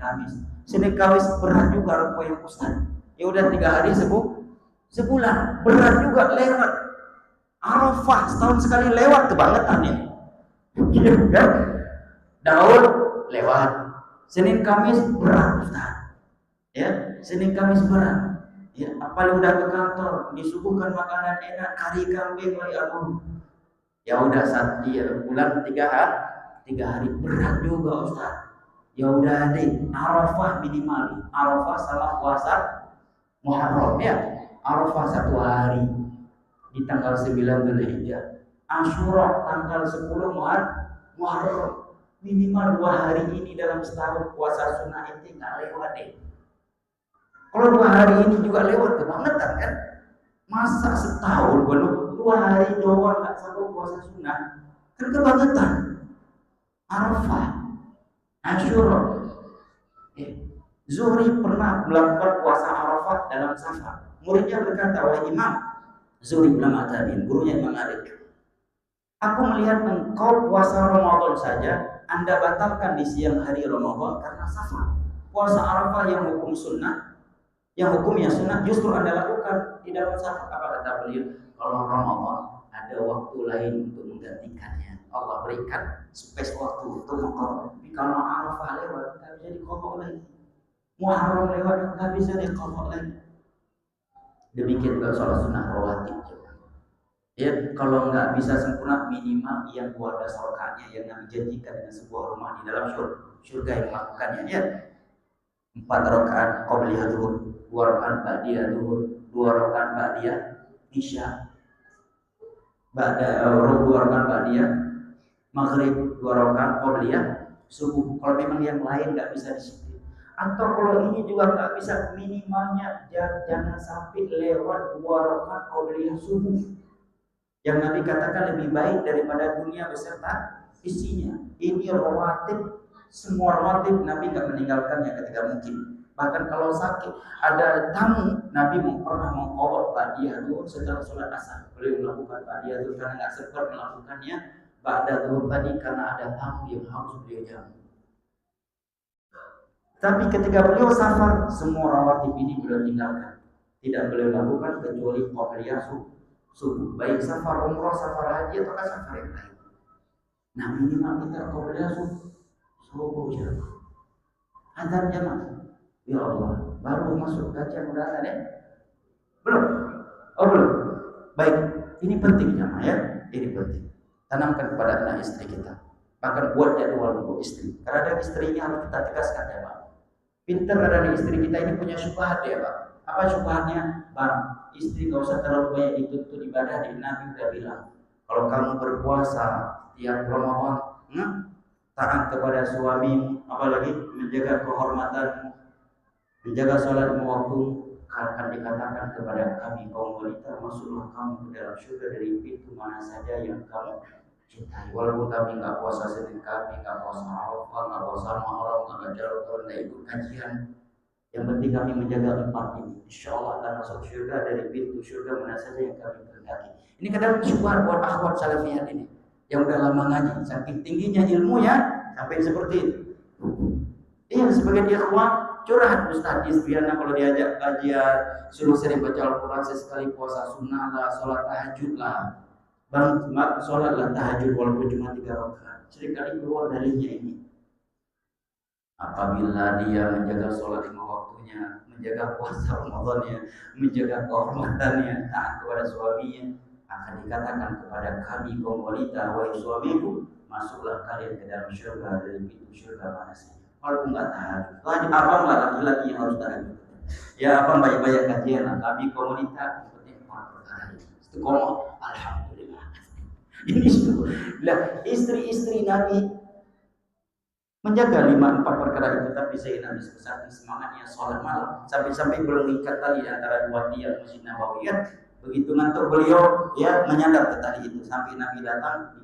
S2: Kamis berat juga rupa yang Ustaz. Ya udah 3 hari sebulan berat juga lewat. Arafah setahun sekali lewat, kebangetan ini. Iya kan? Daud lewat. Senin Kamis berat Ustaz. Ya, Senin Kamis berat. Ya, apalagi udah ke kantor disuguhkan makanan enak, kari kambing lagi, aduh. Ya udah bulan 3 hari berat juga Ustaz. Ya udah deh, Arafah minimal. Arafah sama puasa Muharram ya. Arafah 1 hari di tanggal 9 Dzulhijjah. Asyura tanggal 10 Muharram. Minimal 2 hari ini dalam setahun puasa sunnah itu nggak lewat deh. Kalau 2 hari ini juga lewat, kebangetan kan? Masa setahun penuh 2 hari doang nggak sanggup puasa sunnah, kan kebangetan. Arafah, Asyura. Zuhri pernah melakukan puasa Arafah dalam safar. Muridnya berkata, wahai Imam, Zuhri ulama tabi'in, gurunya Imam Malik, aku melihat engkau puasa Ramadan saja, Anda batalkan di siang hari Ramadan karena safar. Puasa Arafah yang hukum sunnah, yang hukumnya sunnah, justru Anda lakukan di dalam safar. Apa kata beliau? Kalau Ramadan ada waktu lain untuk menggantikannya. Allah berikan space waktu untuk mengqadha. Tapi kalau Arafah lewat, nggak bisa diqadha lagi. Muharram lewat, nggak bisa diqadha lagi. Demikian juga sholat sunnah rawatib. Ya, kalau nggak bisa sempurna minimal yang 12 rakaatnya yang Nabi janjikan dengan sebuah rumah di dalam surga yang melakukannya. Ya, 4 rakaat qabliyah zuhur, 2 rakaat ba'diyah zuhur, 2 rakaat ba'diyah isya, 2 rakaat ba'diyah maghrib, 2 rakaat qabliyah subuh. Kalau memang yang lain nggak bisa disiplin, atau kalau ini juga nggak bisa, minimalnya jangan sampai lewat 2 rakaat qabliyah subuh. Yang Nabi katakan lebih baik daripada dunia beserta isinya. Ini rawatib, semua rawatib Nabi gak meninggalkannya ketika mungkin. Bahkan kalau sakit, ada tamu, Nabi pernah mengqadha ba'diyah zuhur setelah sholat asar. Beliau melakukan ba'diyah zuhur karena gak sempat melakukannya ba'da zuhur tadi karena ada tamu yang harus beliau jamu. Tapi ketika beliau safar, semua rawatib ini beliau tinggalkan. Tidak beliau lakukan kecuali qabliyah subuh, baik safar umrah, safar haji atau safar yang lain. Nah, minimal kita qabliyah subuh jamaah. Azan jamaah. Ya Allah, baru masuk kajian udah azan ya? Belum? Oh belum. Baik, ini penting jamaah ya. Ini penting. Tanamkan kepada anak istri kita. Bahkan buat jadwal untuk istri. Karena istrinya harus kita tegaskan jamaah. Pintar kadang istri kita ini punya syubhat ya Pak. Apa syubhatnya? Bang, istri gak usah terlalu banyak dituntut ibadah. Di Nabi udah bilang, kalau kamu berpuasa tiap Ramadan, taat kepada suami, apalagi menjaga kehormatanmu, menjaga sholatmu waktu, akan dikatakan kepada kami kaum wanita, masuklah kamu ke dalam surga dari pintu mana saja yang kamu cintai. Walaupun kami nggak puasa Senin, kami nggak puasa Arafah, nggak puasa Muharram, nggak jalan nggak ikut kajian. Yang penting kami menjaga 4 ini. Insya Allah akan masuk surga dari pintu surga mana saja yang kami kehendaki. Ini kadang syubhat buat akhwat salafiyat ini yang udah lama ngaji, saking tingginya ilmunya sampai seperti itu. Iya, sebagai ikhwan curhat Ustaz Isbiana kalau diajak kajian, suruh sering baca Al-Quran, sesekali puasa sunnah lah, sholat tahajud lah, bang sholat lah tahajud walaupun cuma 3 rakaat. Seringkali keluar darinya ini. Apabila dia menjaga sholat 5 waktunya, menjaga puasa Ramadannya, menjaga kehormatannya, taat kepada suaminya, akan dikatakan kepada kami kaum wanita, wahai suamiku, masuklah kalian ke dalam surga dari pintu surga mana saja. Walaupun nggak tahajud, abang lah laki-laki yang harus tahajud. Ya abang banyak-banyak kajian lah. Kami kaum wanita seperti perkara istiqomah, alhamdulillah. Ini lah istri-istri Nabi menjaga 4 perkara itu, tapi Sayyidina Nabi saking semangatnya sholat malam sampai-sampai belum mengikat tali antara 2 tiang Masjid Nabawi kan. Begitu ngantuk beliau ya menyandar ke tali itu sampai Nabi datang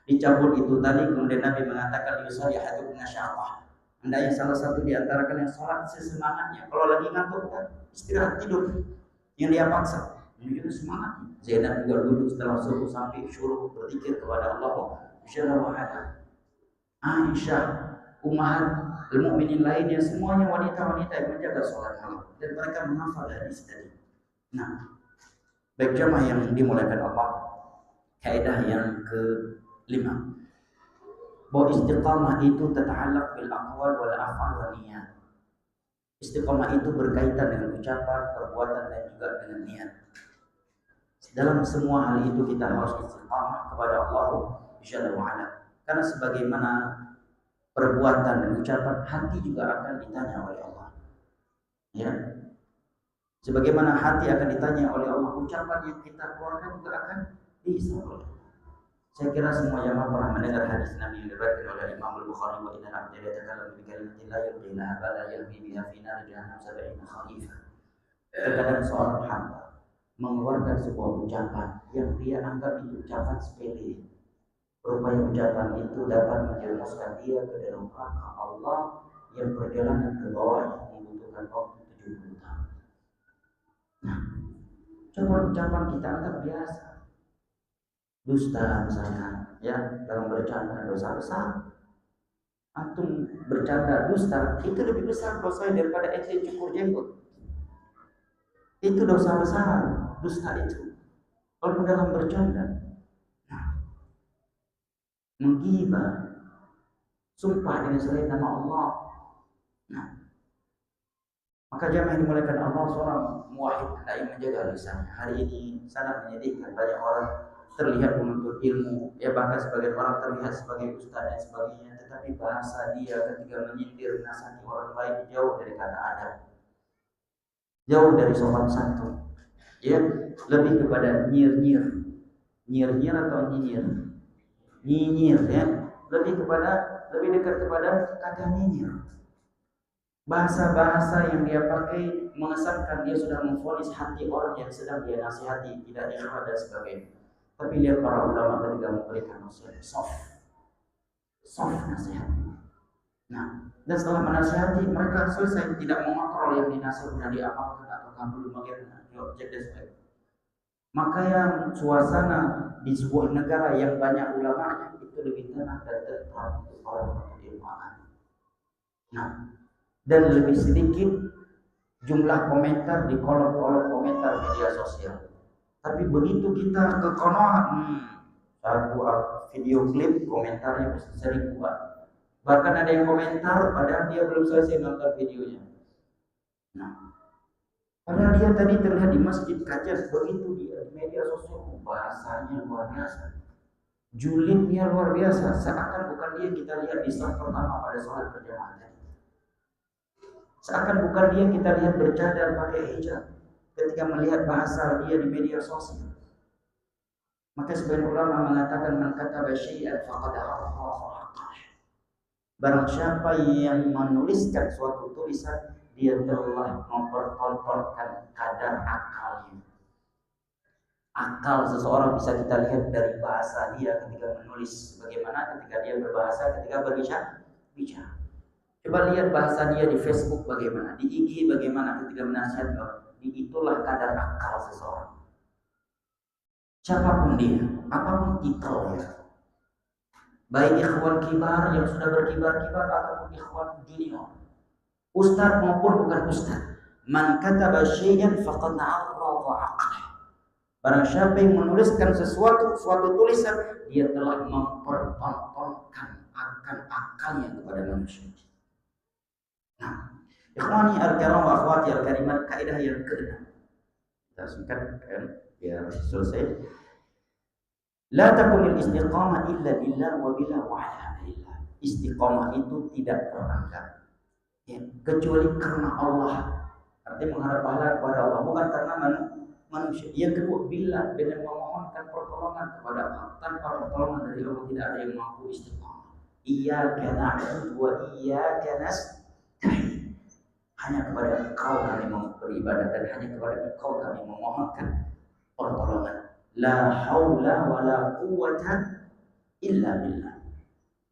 S2: dicabut itu tadi, kemudian Nabi mengatakan yusalli ahadukum nasyaqah. Hendaknya salah satu di antara kalian sholat sesemangatnya. Kalau lagi ngantuk kan istirahat tidur yang dia paksa menunjukkan semangatnya. Zainab juga duduk setelah subuh sampai syuruh berzikir kepada Allah Subhanahu wa ta'ala. Aisyah, ummahat al-mukminin lainnya, semuanya wanita-wanita yang menjaga sholat malam dan mereka menghafal hadis tadi. Nah, baik jamaah yang dimuliakan Allah, kaidah yang ke-5, bahwa istiqamah itu tata'allaq bil aqwal wal af'al wal niyat. Istiqamah itu berkaitan dengan ucapan, perbuatan dan juga dengan niat. Dalam semua hal itu kita harus istiqamah kepada Allah Subhanahu wa ta'ala. Karena sebagaimana perbuatan dan ucapan, hati juga akan ditanya oleh Allah. Ya, sebagaimana hati akan ditanya oleh Allah, ucapan yang kita keluarkan juga akan dihisab oleh Allah. Saya kira semua jamaah pernah mendengar hadis Nabi yang diriwayatkan oleh Imam Al-Bukhari, wa inna al-'abda yatakallamu bi kalimatin la yulqina bala yalqi biha fi nar jahannam 70 khalifah. Terkadang seorang hamba mengeluarkan sebuah ucapan yang dia anggap itu ucapan sepele, Rupanya ucapan itu dapat menjerumuskan dia ke dalam neraka Allah yang perjalanan ke bawahnya membutuhkan waktu 70 tahun. Nah, coba ucapan kita anggap biasa. Dusta misalkan, ya, dalam bercanda dosa besar. Antum bercanda dusta itu lebih besar dosanya daripada ente cukur jenggot. Itu dosa besar, dusta itu. Kalau dalam bercanda, nah, menggibah, sumpah dengan selain nama Allah. Nah, maka jamaah yang dimuliakan Allah, seorang muwahhid hendaknya menjaga lisannya. Hari ini sangat menyedihkan, banyak orang terlihat menuntut ilmu, ya bahkan sebagian orang terlihat sebagai ustaz dan sebagainya, tetapi bahasa dia ketika menyindir menasihati orang lain jauh dari kata adab, jauh dari sopan santun, ya lebih kepada nyir atau nyinyir, ya lebih dekat kepada kata nyinyir. Bahasa-bahasa yang dia pakai mengesankan dia sudah memvonis hati orang yang sedang dia nasihati, tidak ikhlas dan sebagainya. Tapi lihat para ulama ketika memberikan nasihat soft nasihat. Nah, dan setelah menasihati mereka selesai, tidak mengontrol yang dinasihat sudah diamalkan atau belum, bagaimana objek dan sebagainya. Maka yang suasana di sebuah negara yang banyak ulamanya itu lebih tenang dan tentram untuk para penuntut ilmu agama. Nah, dan lebih sedikit jumlah komentar di kolom-kolom komentar media sosial. Tapi begitu kita ke Konoha, satu video klip komentarnya bisa 1000-an. Bahkan ada yang komentar padahal dia belum selesai nonton videonya. Nah, padahal dia tadi terlihat di masjid kajian, begitu dia di media sosial bahasanya luar biasa, julidnya luar biasa, seakan bukan dia kita lihat di saat pertama pada sholat berjamaah tadi. Seakan bukan dia kita lihat bercadar pakai hijab ketika melihat bahasa dia di media sosial. Maka sebagian ulama mengatakan man kataba syai'an faqad harrafa. Barang siapa yang menuliskan suatu tulisan, dia telah mempertontonkan kadar akalnya. Akal seseorang bisa kita lihat dari bahasa dia ketika menulis, bagaimana ketika dia berbahasa, ketika berbicara. Coba lihat bahasa dia di Facebook bagaimana, di IG bagaimana ketika menasihati orang. Itulah kadar akal seseorang. Siapapun dia, apapun titelnya, baik ikhwan kibar yang sudah berkibar-kibar ataupun ikhwan junior, ustaz maupun bukan ustaz. Man kataba syai'an faqad 'arrafa 'aqlah. Barang siapa yang menuliskan suatu tulisan, dia telah mempertontonkan akan akalnya kepada manusia. Nah, ikhwani al-kiram wa akhwati al-karimat, kaidah yang ke-6. Kita singkatkan biar selesai. La takunil istiqamah illa billah wa bila wa ala billah. Istiqamah itu tidak terangkat, ya, kecuali karena Allah. Artinya mengharap pahala kepada Allah, bukan karena manusia. Yang kedua, bila dengan memohonkan pertolongan kepada Allah. Tanpa pertolongan dari Allah tidak ada yang mampu istiqamah. Iyyaka na'budu wa iyyaka nasta'in. Hanya kepada Engkau kami beribadah dan hanya kepada Engkau kami memohonkan pertolongan. La haula wa la quwwata illa billah.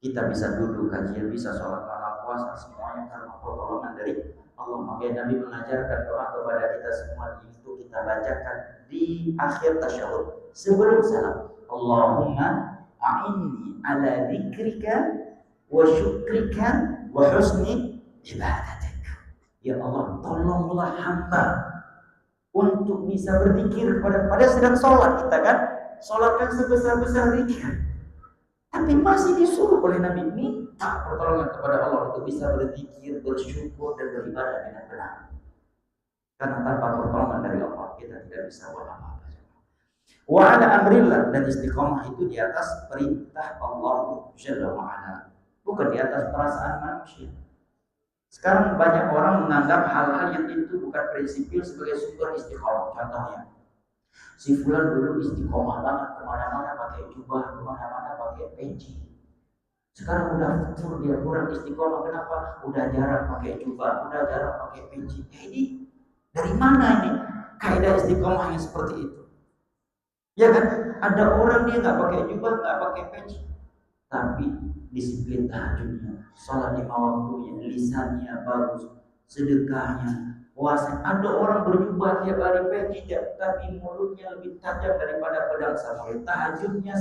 S2: Kita bisa duduk kajian, bisa sholat malam, puasa, semuanya karena pertolongan dari Allah. Maka Nabi mengajarkan doa kepada kita semua, itu kita bacakan di akhir tasyahud sebelum salam. Allahumma a'inni ala dzikrika wa syukrika wa husni ibadatik. Ya Allah, tolonglah hamba untuk bisa berzikir pada sedang sholat. Kita kan sholat kan sebesar-besar zikir, tapi masih disuruh oleh Nabi minta pertolongan kepada Allah untuk bisa berzikir, bersyukur dan beribadah dengan benar. Karena tanpa pertolongan dari Allah kita tidak bisa buat apa-apa. Wa ala amrillah, dan istiqamah itu di atas perintah Allah Jalla wa ala, bukan di atas perasaan manusia. Sekarang banyak orang menganggap hal-hal yang itu bukan prinsipil sebagai sumber istiqomah. Contohnya, si fulan dulu istiqomah banget, kemana-mana pakai jubah, kemana-mana pakai peci. Sekarang udah futur, dia kurang istiqomah. Kenapa? Udah jarang pakai jubah, udah jarang pakai peci. Ini dari mana ini kaidah istiqomah yang seperti itu? Ya kan? Ada orang dia nggak pakai jubah, nggak pakai peci, tapi disiplin tahajudnya, sholat 5 waktunya, lisannya bagus, sedekahnya, puasa. Ada orang berjubah tiap hari tidak, tapi mulutnya lebih tajam daripada pedang samurai. Tahajudnya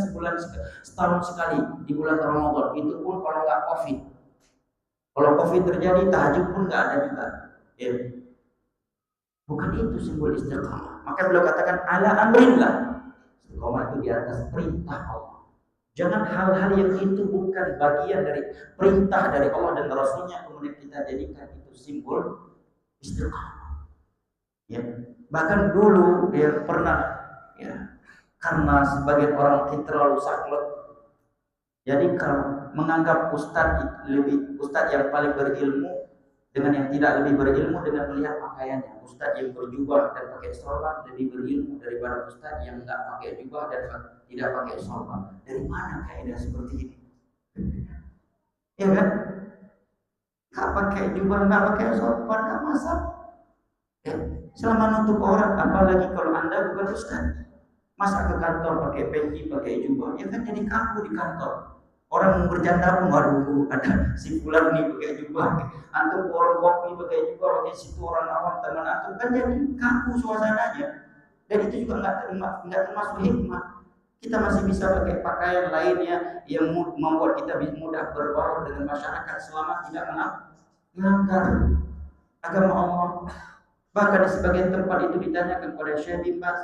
S2: setahun sekali di bulan Ramadan, itu pun kalau nggak COVID. Kalau COVID terjadi, tahajud pun nggak ada juga. Ya. Bukan itu simbol istiqamah. Maka beliau katakan ala amrillah. Istiqamah itu di atas perintah Allah. Jangan hal-hal yang itu bukan bagian dari perintah dari Allah dan Rasulnya kemudian kita jadikan itu simbol istiqamah. Ya. Bahkan dulu dia pernah ya, karena sebagian orang kita terlalu saklek. Jadi kalau menganggap ustadz yang paling berilmu dengan yang tidak lebih berilmu dengan melihat pakaiannya. Ustadz yang berjubah dan pakai sorban lebih berilmu daripada ustadz yang enggak pakai jubah dan tidak pakai sorban. Dari mana kaidah seperti ini? Ya kan? Enggak pakai jubah, enggak pakai sorban, enggak masalah. Ya, selama nutup orang, apalagi kalau Anda bukan ustadz. Masa ke kantor pakai peci, pakai jubah, ya kan jadi kaku di kantor. Orang bercanda pun, waduh ada si fulan nih pakai jubah, antum orang kopi pakai jubah, pakai situ orang awam teman antum, kan jadi kaku suasananya. Dan itu juga nggak termasuk hikmah. Kita masih bisa pakai pakaian lainnya yang membuat kita mudah berbaur dengan masyarakat selama tidak melanggar agama Allah. Bahkan di sebagian tempat itu ditanyakan kepada Syekh bin Baz,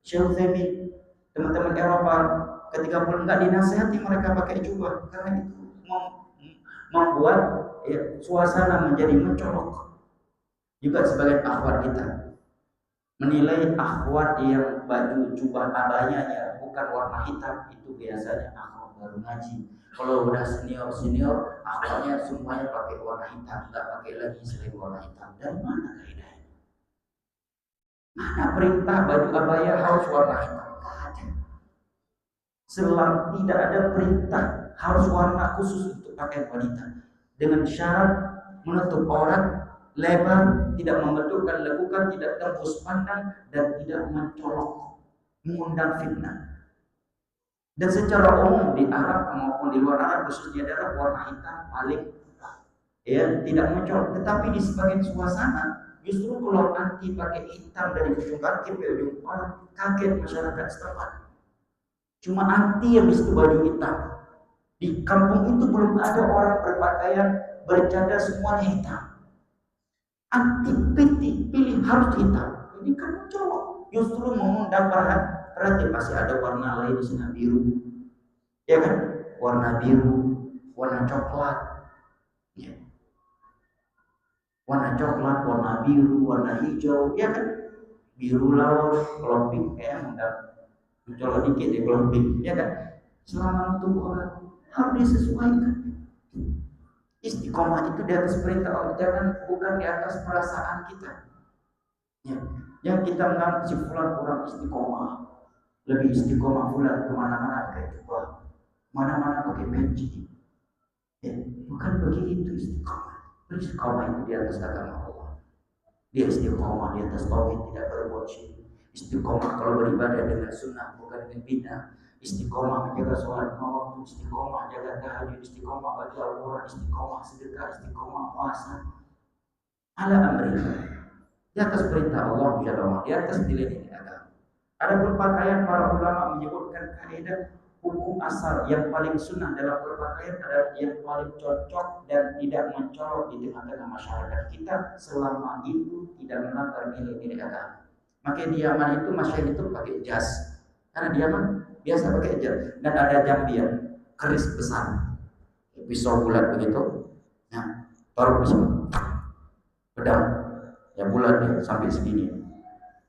S2: Syekh Utsaimin, teman-teman Eropa, ketika pun enggak dinasihati mereka pakai jubah karena itu membuat ya, suasana menjadi mencolok. Juga sebagian akhwat kita menilai akhwat yang baju jubah abayanya bukan warna hitam itu biasanya akhwat baru ngaji. Kalau udah senior akhwatnya semuanya pakai warna hitam, enggak pakai lagi selain warna hitam. Dari mana kaidahnya? Mana perintah baju abaya harus warna hitam? Selama tidak ada perintah harus warna khusus untuk pakaian wanita dengan syarat menutup aurat, lebar, tidak membentukkan lekukan, tidak tembus pandang dan tidak mencolok, mengundang fitnah. Dan secara umum di Arab maupun di luar Arab khususnya daerah warna hitam paling ya tidak mencolok. Tetapi di sebagian suasana justru kalau anti pakai hitam dari ujung kaki ke ujung kepala kaget masyarakat setempat. Cuma anti yang disitu baju hitam. Di kampung itu belum ada orang berpakaian bercanda semuanya hitam. Anti pilih harus hitam. Ini kan mencolok. Justru mengundang perhatian. Masih ada warna lain di sana biru, ya kan? Warna biru, warna coklat, ya. Warna coklat, warna biru, warna hijau, ya kan? Biru laut, kalau pink mencolok dikit ya kalau pink, ya kan? Selama untuk orang harus disesuaikan. Istiqomah itu di atas perintah Allah, bukan di atas perasaan kita. Ya, yang kita menganggap si fulan kurang istiqomah, lebih istiqomah fulan kemana-mana pakai jubah, mana-mana pakai peci. Ya, bukan begitu istiqomah. Istiqomah itu di atas agama Allah. Dia istiqomah di atas tauhid, tidak berbuat syirik. Istiqomah kalau beribadah dengan sunnah bukan dengan bid'ah. Istiqomah menjaga sholat waktu, istiqomah jaga tahajud, istiqomah baca Al-Quran, istiqomah sedekah, istiqomah puasa. Ala amrillah. Di atas perintah Allah Jalla, di atas nilai-nilai agama. Ada berpakaian para ulama menyebutkan kaidah hukum asal yang paling sunnah dalam berpakaian adalah yang paling cocok dan tidak mencolok di tengah-tengah masyarakat kita selama itu tidak melanggar nilai-nilai agama. Makanya di Yaman itu masyarakat itu pakai jas, karena di Yaman biasa pakai jas dan ada jambian keris besar, pisau bulat begitu. Nah, taruh di sini, pedang, ya bulat nih sampai segini.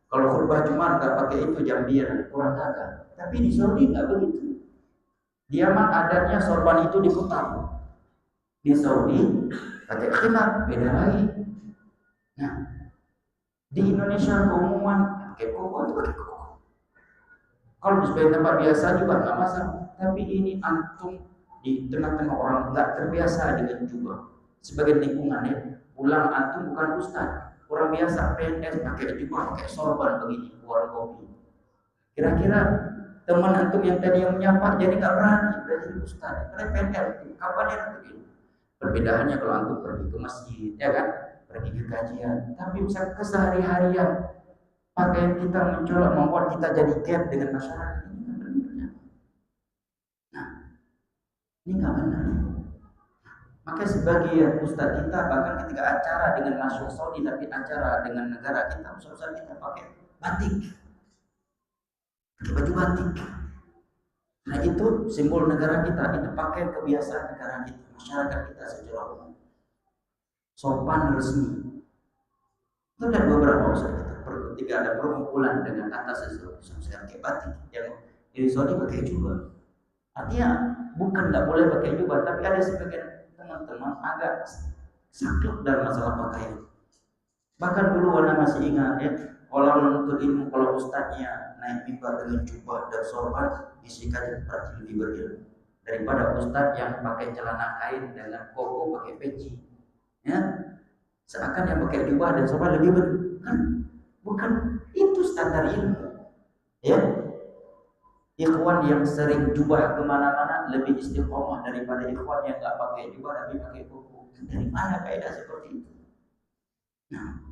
S2: Kalau khutbah Jumat nggak pakai itu jambian, kurang gagah. Tapi di Saudi nggak begitu. Di Yaman adatnya sorban itu diputar. Di Saudi pakai khimar, beda lagi. Nah, di Indonesia keumuman pakai koko itu pakai koko. Kalau di sebagian tempat biasa juga nggak masalah. Tapi ini antum di tengah-tengah orang nggak terbiasa dengan jubah. Sebagian lingkungannya, pulang antum bukan ustaz, orang biasa PNS pakai jubah, pakai sorban begini, warna kopi. Kira-kira Teman antum yang tadi yang menyapa jadi nggak berani, udah jadi ustaz, karena PNL, kapan dia begini? Perbedaannya kalau antum pergi ke masjid, ya kan, pergi ke kajian, tapi misalnya kesehari-harian pakaian kita mencolok membuat kita jadi gap dengan masyarakat ini nggak benar. Nah, ini nggak benar. Maka sebagian ustaz kita bahkan ketika acara dengan masyarakat Saudi tapi acara dengan negara kita, ustaz kita pakai batik, pakai baju batik. Nah itu simbol negara kita, itu pakai kebiasaan negara kita, masyarakat kita secara umum. Sopan resmi. Itu ada beberapa ustaz kita. Ketika ada perkumpulan dengan atas sesuatu, saya pakai batik, yang di Saudi pakai jubah. Artinya bukan nggak boleh pakai jubah, tapi ada sebagian teman-teman agak saklek dalam masalah pakaian. Bahkan dulu Anda masih ingat ya, kalau menuntut ilmu, kalau ustadznya naik mimbar dengan jubah dan sorban, isikan berarti lebih berilmu daripada ustadz yang pakai celana kain dengan koko pakai peci. Ya, seakan yang pakai jubah dan sorban lebih berilmu. Kan bukan itu standar ilmu. Ya, ikhwan yang sering jubah kemana-mana lebih istiqomah daripada ikhwan yang nggak pakai jubah tapi pakai koko. Dari mana kaidah seperti itu? Nah,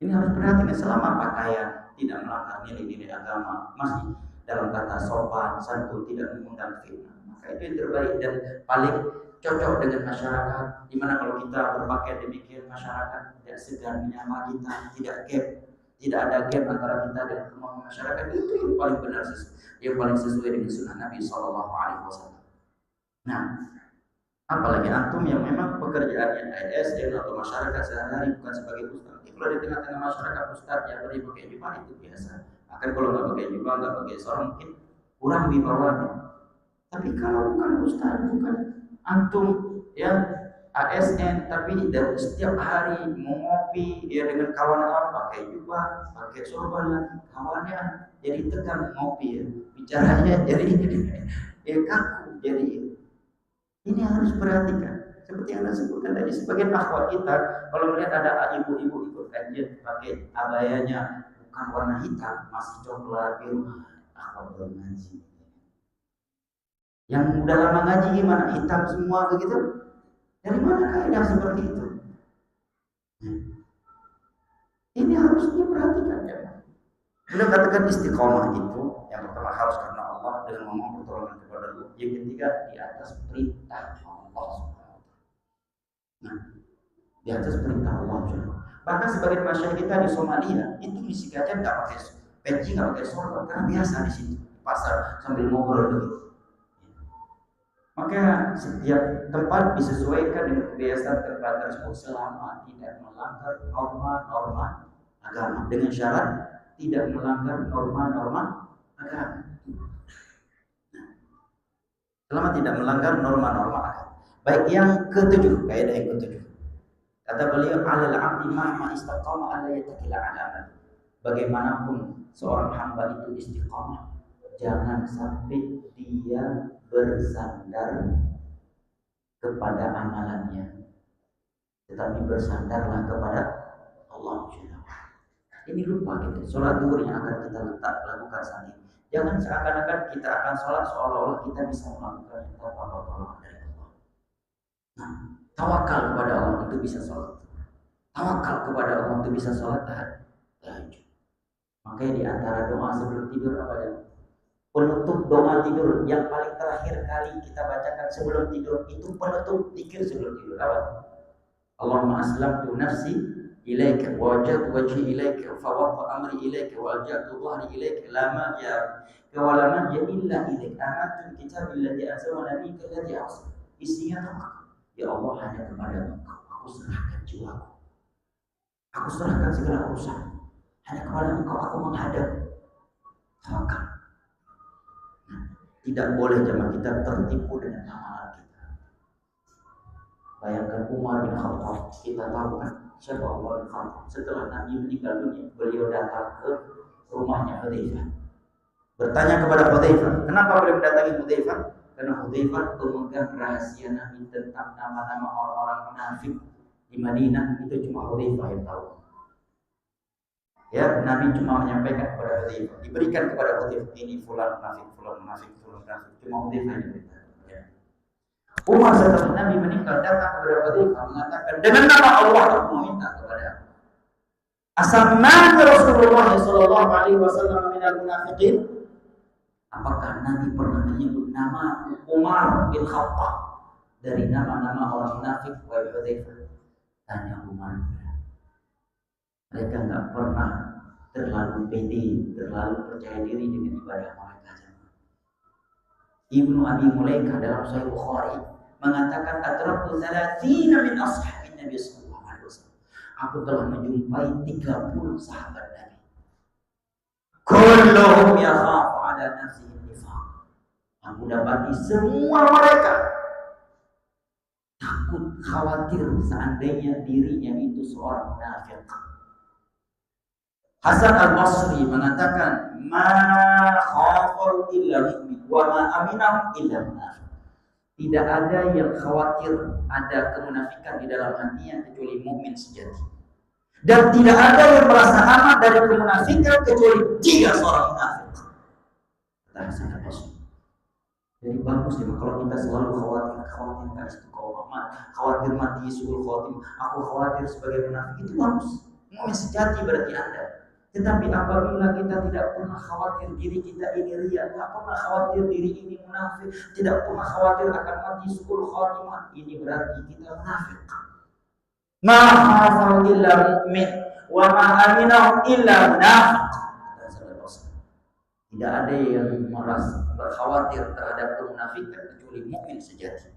S2: ini harus perhatikan selama pakaian tidak melanggar nilai-nilai agama, masih dalam kata sopan, santun, tidak mengundang fitnah, maka itu yang terbaik dan paling cocok dengan masyarakat. Dimana kalau kita berpakaian demikian, masyarakat tidak segan menyapa kita, tidak gap, tidak ada gap antara kita dan kemauan masyarakat. Itu yang paling benar, yang paling sesuai dengan sunnah Nabi SAW. Nah, apalagi antum yang memang pekerjaannya ASN atau masyarakat sehari-hari bukan sebagai ustaz. Kalau di tengah-tengah masyarakat ustaz yang beri pakai jubah itu biasa. Akan kalau nggak pakai jubah, nggak pakai sarung mungkin kurang wibawanya. Tapi kalau bukan ustaz, bukan antum ya ASN, tapi dan setiap hari mau ngopi ya dengan kawan-kawan pakai jubah, pakai sorban lagi, kawannya jadi tegang ngopi ya, bicaranya jadi kaku jadi. Ini harus perhatikan. Seperti yang Anda sebutkan tadi, sebagian akhwat kita kalau melihat ada ibu-ibu ikut kajian pakai abayanya bukan warna hitam, masih coklat biru, akhwat belum ngaji. Yang udah lama ngaji gimana? Hitam semua begitu? Dari mana kaidah seperti itu? Ini harus diperhatikan ya. Beliau katakan istiqomah itu yang pertama harus karena Allah dengan memohon pertolongan kepada Allah. Yang ketiga di atas perintah Allah. Nah, di atas perintah Allah. Bahkan sebagian masyarakat kita di Somalia itu misi kajian nggak pakai peci, nggak pakai sorban karena biasa di sini pasar sambil ngobrol begitu. Maka setiap tempat disesuaikan dengan kebiasaan tempat tersebut selama tidak melanggar norma-norma agama, dengan syarat tidak melanggar norma-norma agama. Selama tidak melanggar norma-norma agama. Baik, yang ketujuh, kaidah yang ketujuh. Kata beliau, alal abdi ma istaqama alla yatakila ala amal. Bagaimanapun seorang hamba itu istiqamah, jangan sampai dia bersandar kepada amalannya, tetapi bersandarlah kepada Allah. Ini lupa kita. Sholat duhur yang akan kita lakukan saat ini. Jangan seakan-akan kita akan sholat seolah-olah kita bisa melakukan tanpa pertolongan dari Allah. Nah, tawakal kepada Allah untuk bisa sholat. Tawakal kepada Allah untuk bisa sholat tahajud. Makanya di antara doa sebelum tidur apa ya? Penutup doa tidur yang paling terakhir kali kita bacakan sebelum tidur itu penutup zikir sebelum tidur apa? Allahumma aslamtu nafsi ilaika wa wajjahtu wajhi ilaika fa waqta amri ilaika wa alja'tu dhahri ilaika la ma'ja wa la ma'ja illa ilaika amantu bi kitabilladzi anzala nabiyyika alladzi arsala. Isinya tawakal. Ya Allah, hanya kepada Engkau aku serahkan jiwaku. Aku serahkan segala urusan. Hanya kepada Engkau aku menghadap. Tawakal. Tidak boleh jemaah kita tertipu dengan amalan kita. Bayangkan Umar bin Khattab, kita tahu kan siapa Umar bin Khattab. Setelah Nabi meninggal dunia, beliau datang ke rumahnya Hudzaifah. Bertanya kepada Hudzaifah, kenapa beliau mendatangi Hudzaifah? Karena Hudzaifah pemegang rahasia Nabi tentang nama-nama orang-orang munafik di Madinah, itu cuma Hudzaifah yang tahu. Ya, Nabi cuma menyampaikan kepada Hudzaifah, diberikan kepada Hudzaifah, ini fulan munafik, fulan munafik, fulan munafik. Cuma Hudzaifah yang diberikan. Ya. Umar setelah Nabi meninggal datang kepada Hudzaifah mengatakan, dengan nama Allah aku meminta kepada Asamman Rasulullah sallallahu alaihi wasallam minal munafiqin. Apakah Nabi pernah menyebut nama Umar bin Khattab dari nama-nama orang munafik? Wahai Hudzaifah, tanya Umar. Mereka nggak pernah terlalu pede, terlalu percaya diri dengan ibadah mereka. Ibnu Abi Mulaikah dalam Sahih Bukhari mengatakan adraktu 30 min ashabin Nabi sallallahu alaihi wasallam. Aku telah menjumpai 30 sahabat Nabi. Kulluhum yakhafu ala nafsihi nifaq. Aku dapati semua mereka takut, khawatir seandainya dirinya itu seorang munafik. Hasan al-Basri mengatakan, ma khafau illa mu'min wa ma aminahum illa munafiq. Tidak ada yang khawatir ada kemunafikan di dalam hatinya kecuali mukmin sejati. Dan tidak ada yang merasa aman dari kemunafikan kecuali dia seorang munafik. Kata Hasan al-Basri. Jadi bagus ya kalau kita selalu khawatir kan istiqomah, khawatir mati suul khotimah, aku khawatir sebagai munafik, itu bagus. Mukmin sejati berarti Anda. Tetapi apabila kita tidak pernah khawatir diri kita ini riya, tidak pernah khawatir diri ini munafik, tidak pernah khawatir akan mati suul khotimah, ini berarti kita munafik. Ma khafau illa mu'min wa ma aminahu illa munafiq. Tidak ada yang merasa berkhawatir terhadap kemunafikan kecuali mukmin sejati.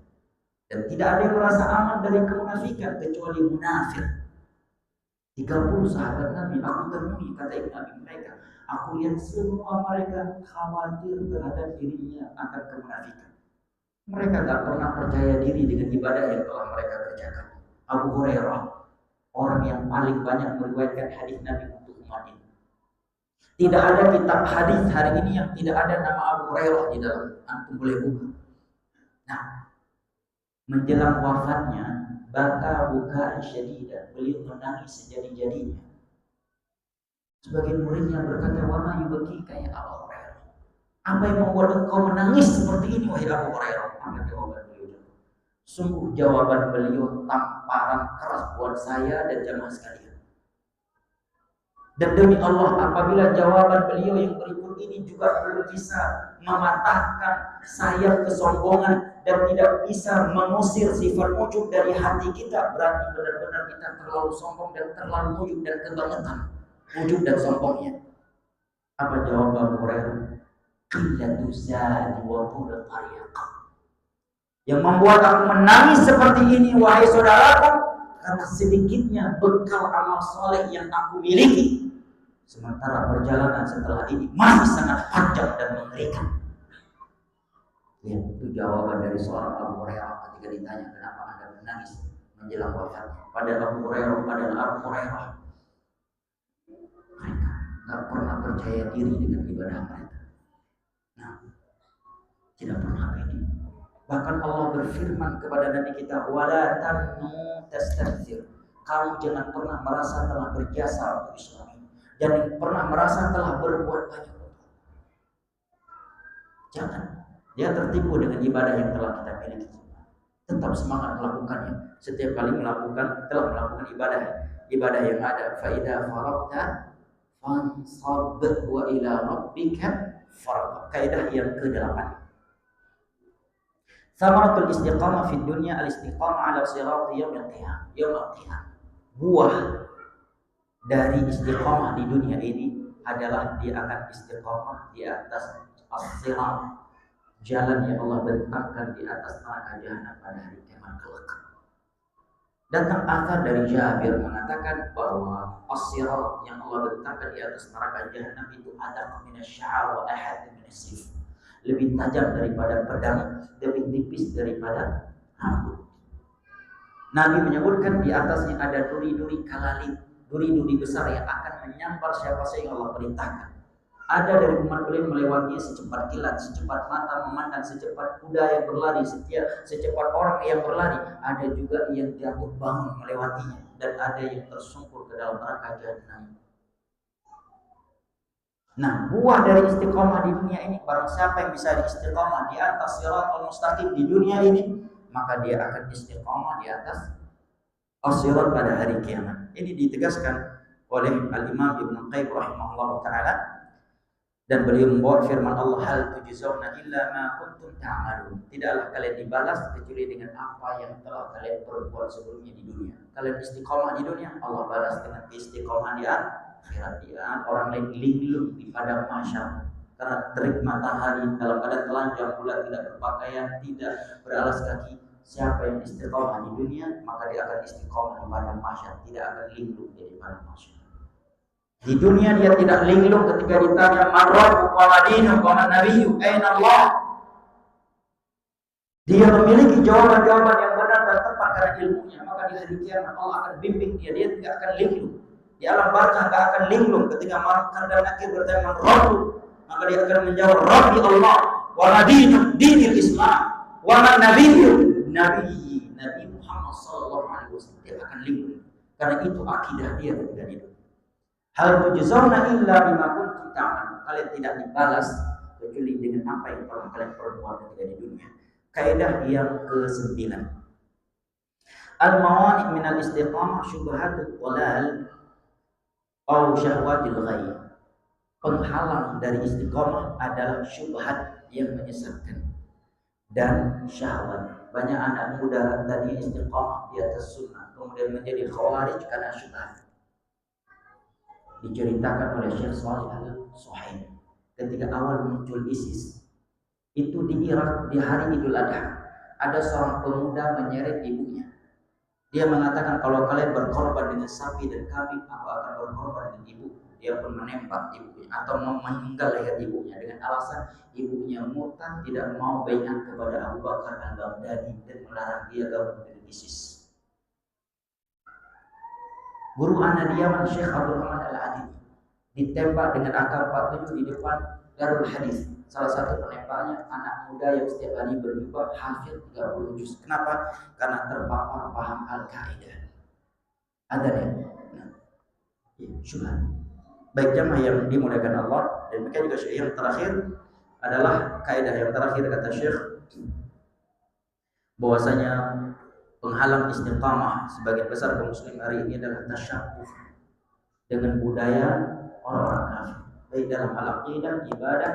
S2: Dan tidak ada yang merasa aman dari kemunafikan kecuali munafik. 30 sahabat Nabi aku temui, kata Ibnu Abi Mulaikah, aku lihat semua mereka khawatir terhadap dirinya akan kemunafikan. Mereka tak pernah percaya diri dengan ibadah yang telah mereka kerjakan. Abu Hurairah, orang yang paling banyak meriwayatkan hadis Nabi untuk umat ini. Tidak ada kitab hadis hari ini yang tidak ada nama Abu Hurairah di dalam. Antum boleh buka. Nah, menjelang wafatnya, baka bukaan syadidan, beliau menangis sejadi-jadinya. Sebagian muridnya berkata, wa ma yubkika ya Abu Hurairah. Apa yang membuat engkau menangis seperti ini wahai Abu Hurairah? Apa jawaban beliau? Sungguh jawaban beliau tamparan keras buat saya dan jamaah sekalian. Dan demi Allah, apabila jawaban beliau yang berikut ini juga belum bisa mematahkan sayap kesombongan dan tidak bisa mengusir sifat ujub dari hati kita, berarti benar-benar kita terlalu sombong dan terlalu ujub dan kebangetan ujub dan sombongnya. Apa jawab Abu Hurairah? Qillatu zadi wa tulul tariq. Yang membuat aku menangis seperti ini wahai saudaraku, karena sedikitnya bekal amal soleh yang aku miliki. Sementara perjalanan setelah ini masih sangat panjang dan mengerikan. Ya, itu jawaban dari seorang Abu Hurairah ketika ditanya kenapa Anda menangis menjelang wafatnya. Pada Abu Hurairah, mereka tak pernah percaya diri dengan ibadah mereka. Nah, tidak pernah pede. Bahkan Allah berfirman kepada Nabi kita, wala tannu tastakthir. Kamu jangan pernah merasa telah berjasa untuk Islam ini. Jangan pernah merasa telah berbuat banyak. Jangan. Dia tertipu dengan ibadah yang telah kita miliki. Tetap semangat melakukannya. Setiap kali telah melakukan ibadah yang ada. Fa idza faragta fansab wa ila rabbika farghab. Kaidah yang ke-8. Samaratul istiqamah fid dunya al-istiqamah ala sirati yaumil qiyamah. Buah dari istiqamah di dunia ini adalah dia akan istiqamah di atas as-sirat, jalan yang Allah bentangkan di atas neraka jahanam pada hari kiamat kelak. Datang akar dari Jabir mengatakan bahwa as-sirat yang Allah bentangkan di atas neraka jahanam itu ada minasy-sya'r wa ahad minas-sif. Lebih tajam daripada pedang, lebih tipis daripada rambut. Nabi menyebutkan di atasnya ada duri-duri kalalib, duri-duri besar yang akan menyampar siapa saja yang Allah perintahkan. Ada dari umat beliau melewatinya secepat kilat, secepat mata memandang, secepat kuda yang berlari, secepat orang yang berlari. Ada juga yang jatuh bangun melewatinya, dan ada yang tersungkur ke dalam neraka jahanam. Nah, buah dari istiqomah di dunia ini, barang siapa yang bisa istiqomah di atas shiratal mustaqim di dunia ini, maka dia akan istiqomah di atas as-sirat pada hari kiamat. Ini ditegaskan oleh Al-Imam Ibnu Qayyim rahimahullah taala, dan beliau membawa firman Allah, hal tujzauna illa ma kuntum ta'malun. Tidaklah kalian dibalas kecuali dengan apa yang telah kalian perbuat sebelumnya di dunia. Kalian istiqomah di dunia, Allah balas dengan istiqomah di akhirat. Orang lain linglung di padang mahsyar karena terik matahari dalam keadaan telanjang pula, tidak berpakaian, tidak beralas kaki. Siapa yang istiqomah di dunia, maka dia akan istiqomah di padang mahsyar, tidak akan linglung di padang mahsyar. Di dunia dia tidak linglung ketika ditanya man rabbuka wa ma dinuka wa man nabiyyuka aina Allah. Dia memiliki jawaban-jawaban yang benar dan tepat karena ilmunya, maka di hari kiamat Allah akan bimbing dia tidak akan linglung. Di alam barzakh tidak akan linglung ketika Munkar dan Nakir bertanya man rabbu, maka dia akan menjawab Rabbi Allah wa ma dinul Islam wa man nabiyyuka Nabi Muhammad sallallahu alaihi wasallam. Dia akan linglung karena itu akidah dia ketika hidup. Hal tujzauna illa bima kuntum ta'malun. Kalian tidak dibalas kecuali dengan apa yang telah kalian perbuat ketika di dunia. Kaidah yang ke-9. Al-mawani' min al-istiqamah syubhatul dhalal aw syahwatil ghayy. Penghalang dari istiqamah adalah syubhat yang menyesatkan dan syahwat. Banyak anak muda tadi istiqamah di atas sunnah kemudian menjadi khawarij karena syubhat. Diceritakan oleh Syekh Shalih Al-Suhaimi ketika awal muncul ISIS itu di Irak di hari Idul Adha, ada seorang pemuda menyeret ibunya. Dia mengatakan kalau kalian berkorban dengan sapi dan kambing, aku akan berkorban dengan ibu. Dia pun menembak ibunya atau meninggal leher ibunya dengan alasan ibunya murtad, tidak mau baiat kepada Abu Bakar Al-Baghdadi dan melarang dia gabung dengan ISIS. Guru anak dia Syekh Abdul Rahman Al-Adili ditembak dengan AK-47 di depan Darul Hadis. Salah satu penembaknya anak muda yang setiap hari berjubah hafid 30 juz. Kenapa? Karena terpapar paham Al-Qaeda. Ada ya? Nah, ya, syubhat. Baik jamaah yang dimuliakan Allah, dan mereka juga yang terakhir adalah kaidah yang terakhir kata Syekh, bahwasanya penghalang istiqamah sebagian besar kaum muslim hari ini adalah tasyabbuh dengan budaya orang-orang kafir, baik dalam hal akidah, ibadah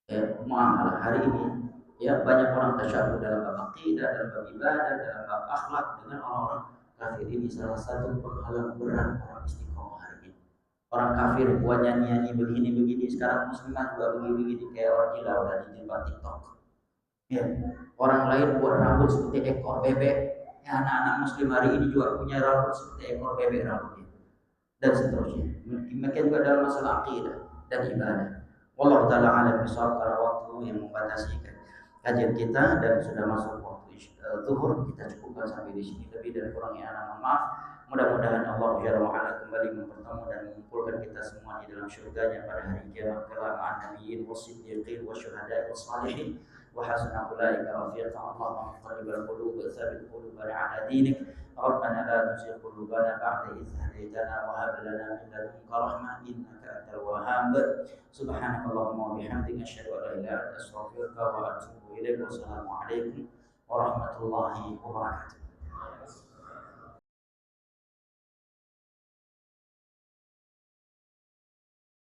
S2: dan muamalah. Hari ini ya banyak orang tasyabbuh dalam bab akidah, dalam bab ibadah, dalam bab akhlak dengan orang-orang kafir. Ini salah satu penghalang berat orang istiqamah hari ini. Orang kafir buat nyanyi-nyanyi begini-begini, sekarang muslimah juga begini-begini kayak orang gila udah di TikTok. Ya, orang lain buat rambut seperti ekor bebek. Ya, anak-anak muslim hari ini juga punya rambut seperti ekor bebek rambutnya dan seterusnya. Mereka juga dalam masalah akidah dan ibadah. Wallahu taala alam bisawab. Karena waktu yang membatasi kajian kita dan sudah masuk waktu zuhur, kita cukupkan sampai di sini. Lebih dan kurangnya anak maaf. Mudah-mudahan Allah Jalla wa Ala kembali mempertemukan dan mengumpulkan kita semua di dalam syurganya pada hari kiamat kelak ma'an nabiyyin wasiddiqin wasyuhada'i wassalihin wa hasuna ulaika rafiqa. Allahumma muqallibal qulub tsabbit qulubana 'ala dinik. Rabbana la tuzigh qulubana ba'da idh hadaytana wa hab lana min ladunka rahmah innaka antal wahhab. Subhanakallahumma wa bihamdika asyhadu an la ilaha illa anta astaghfiruka wa atubu ilaik. Wassalamu alaikum warahmatullahi wabarakatuh.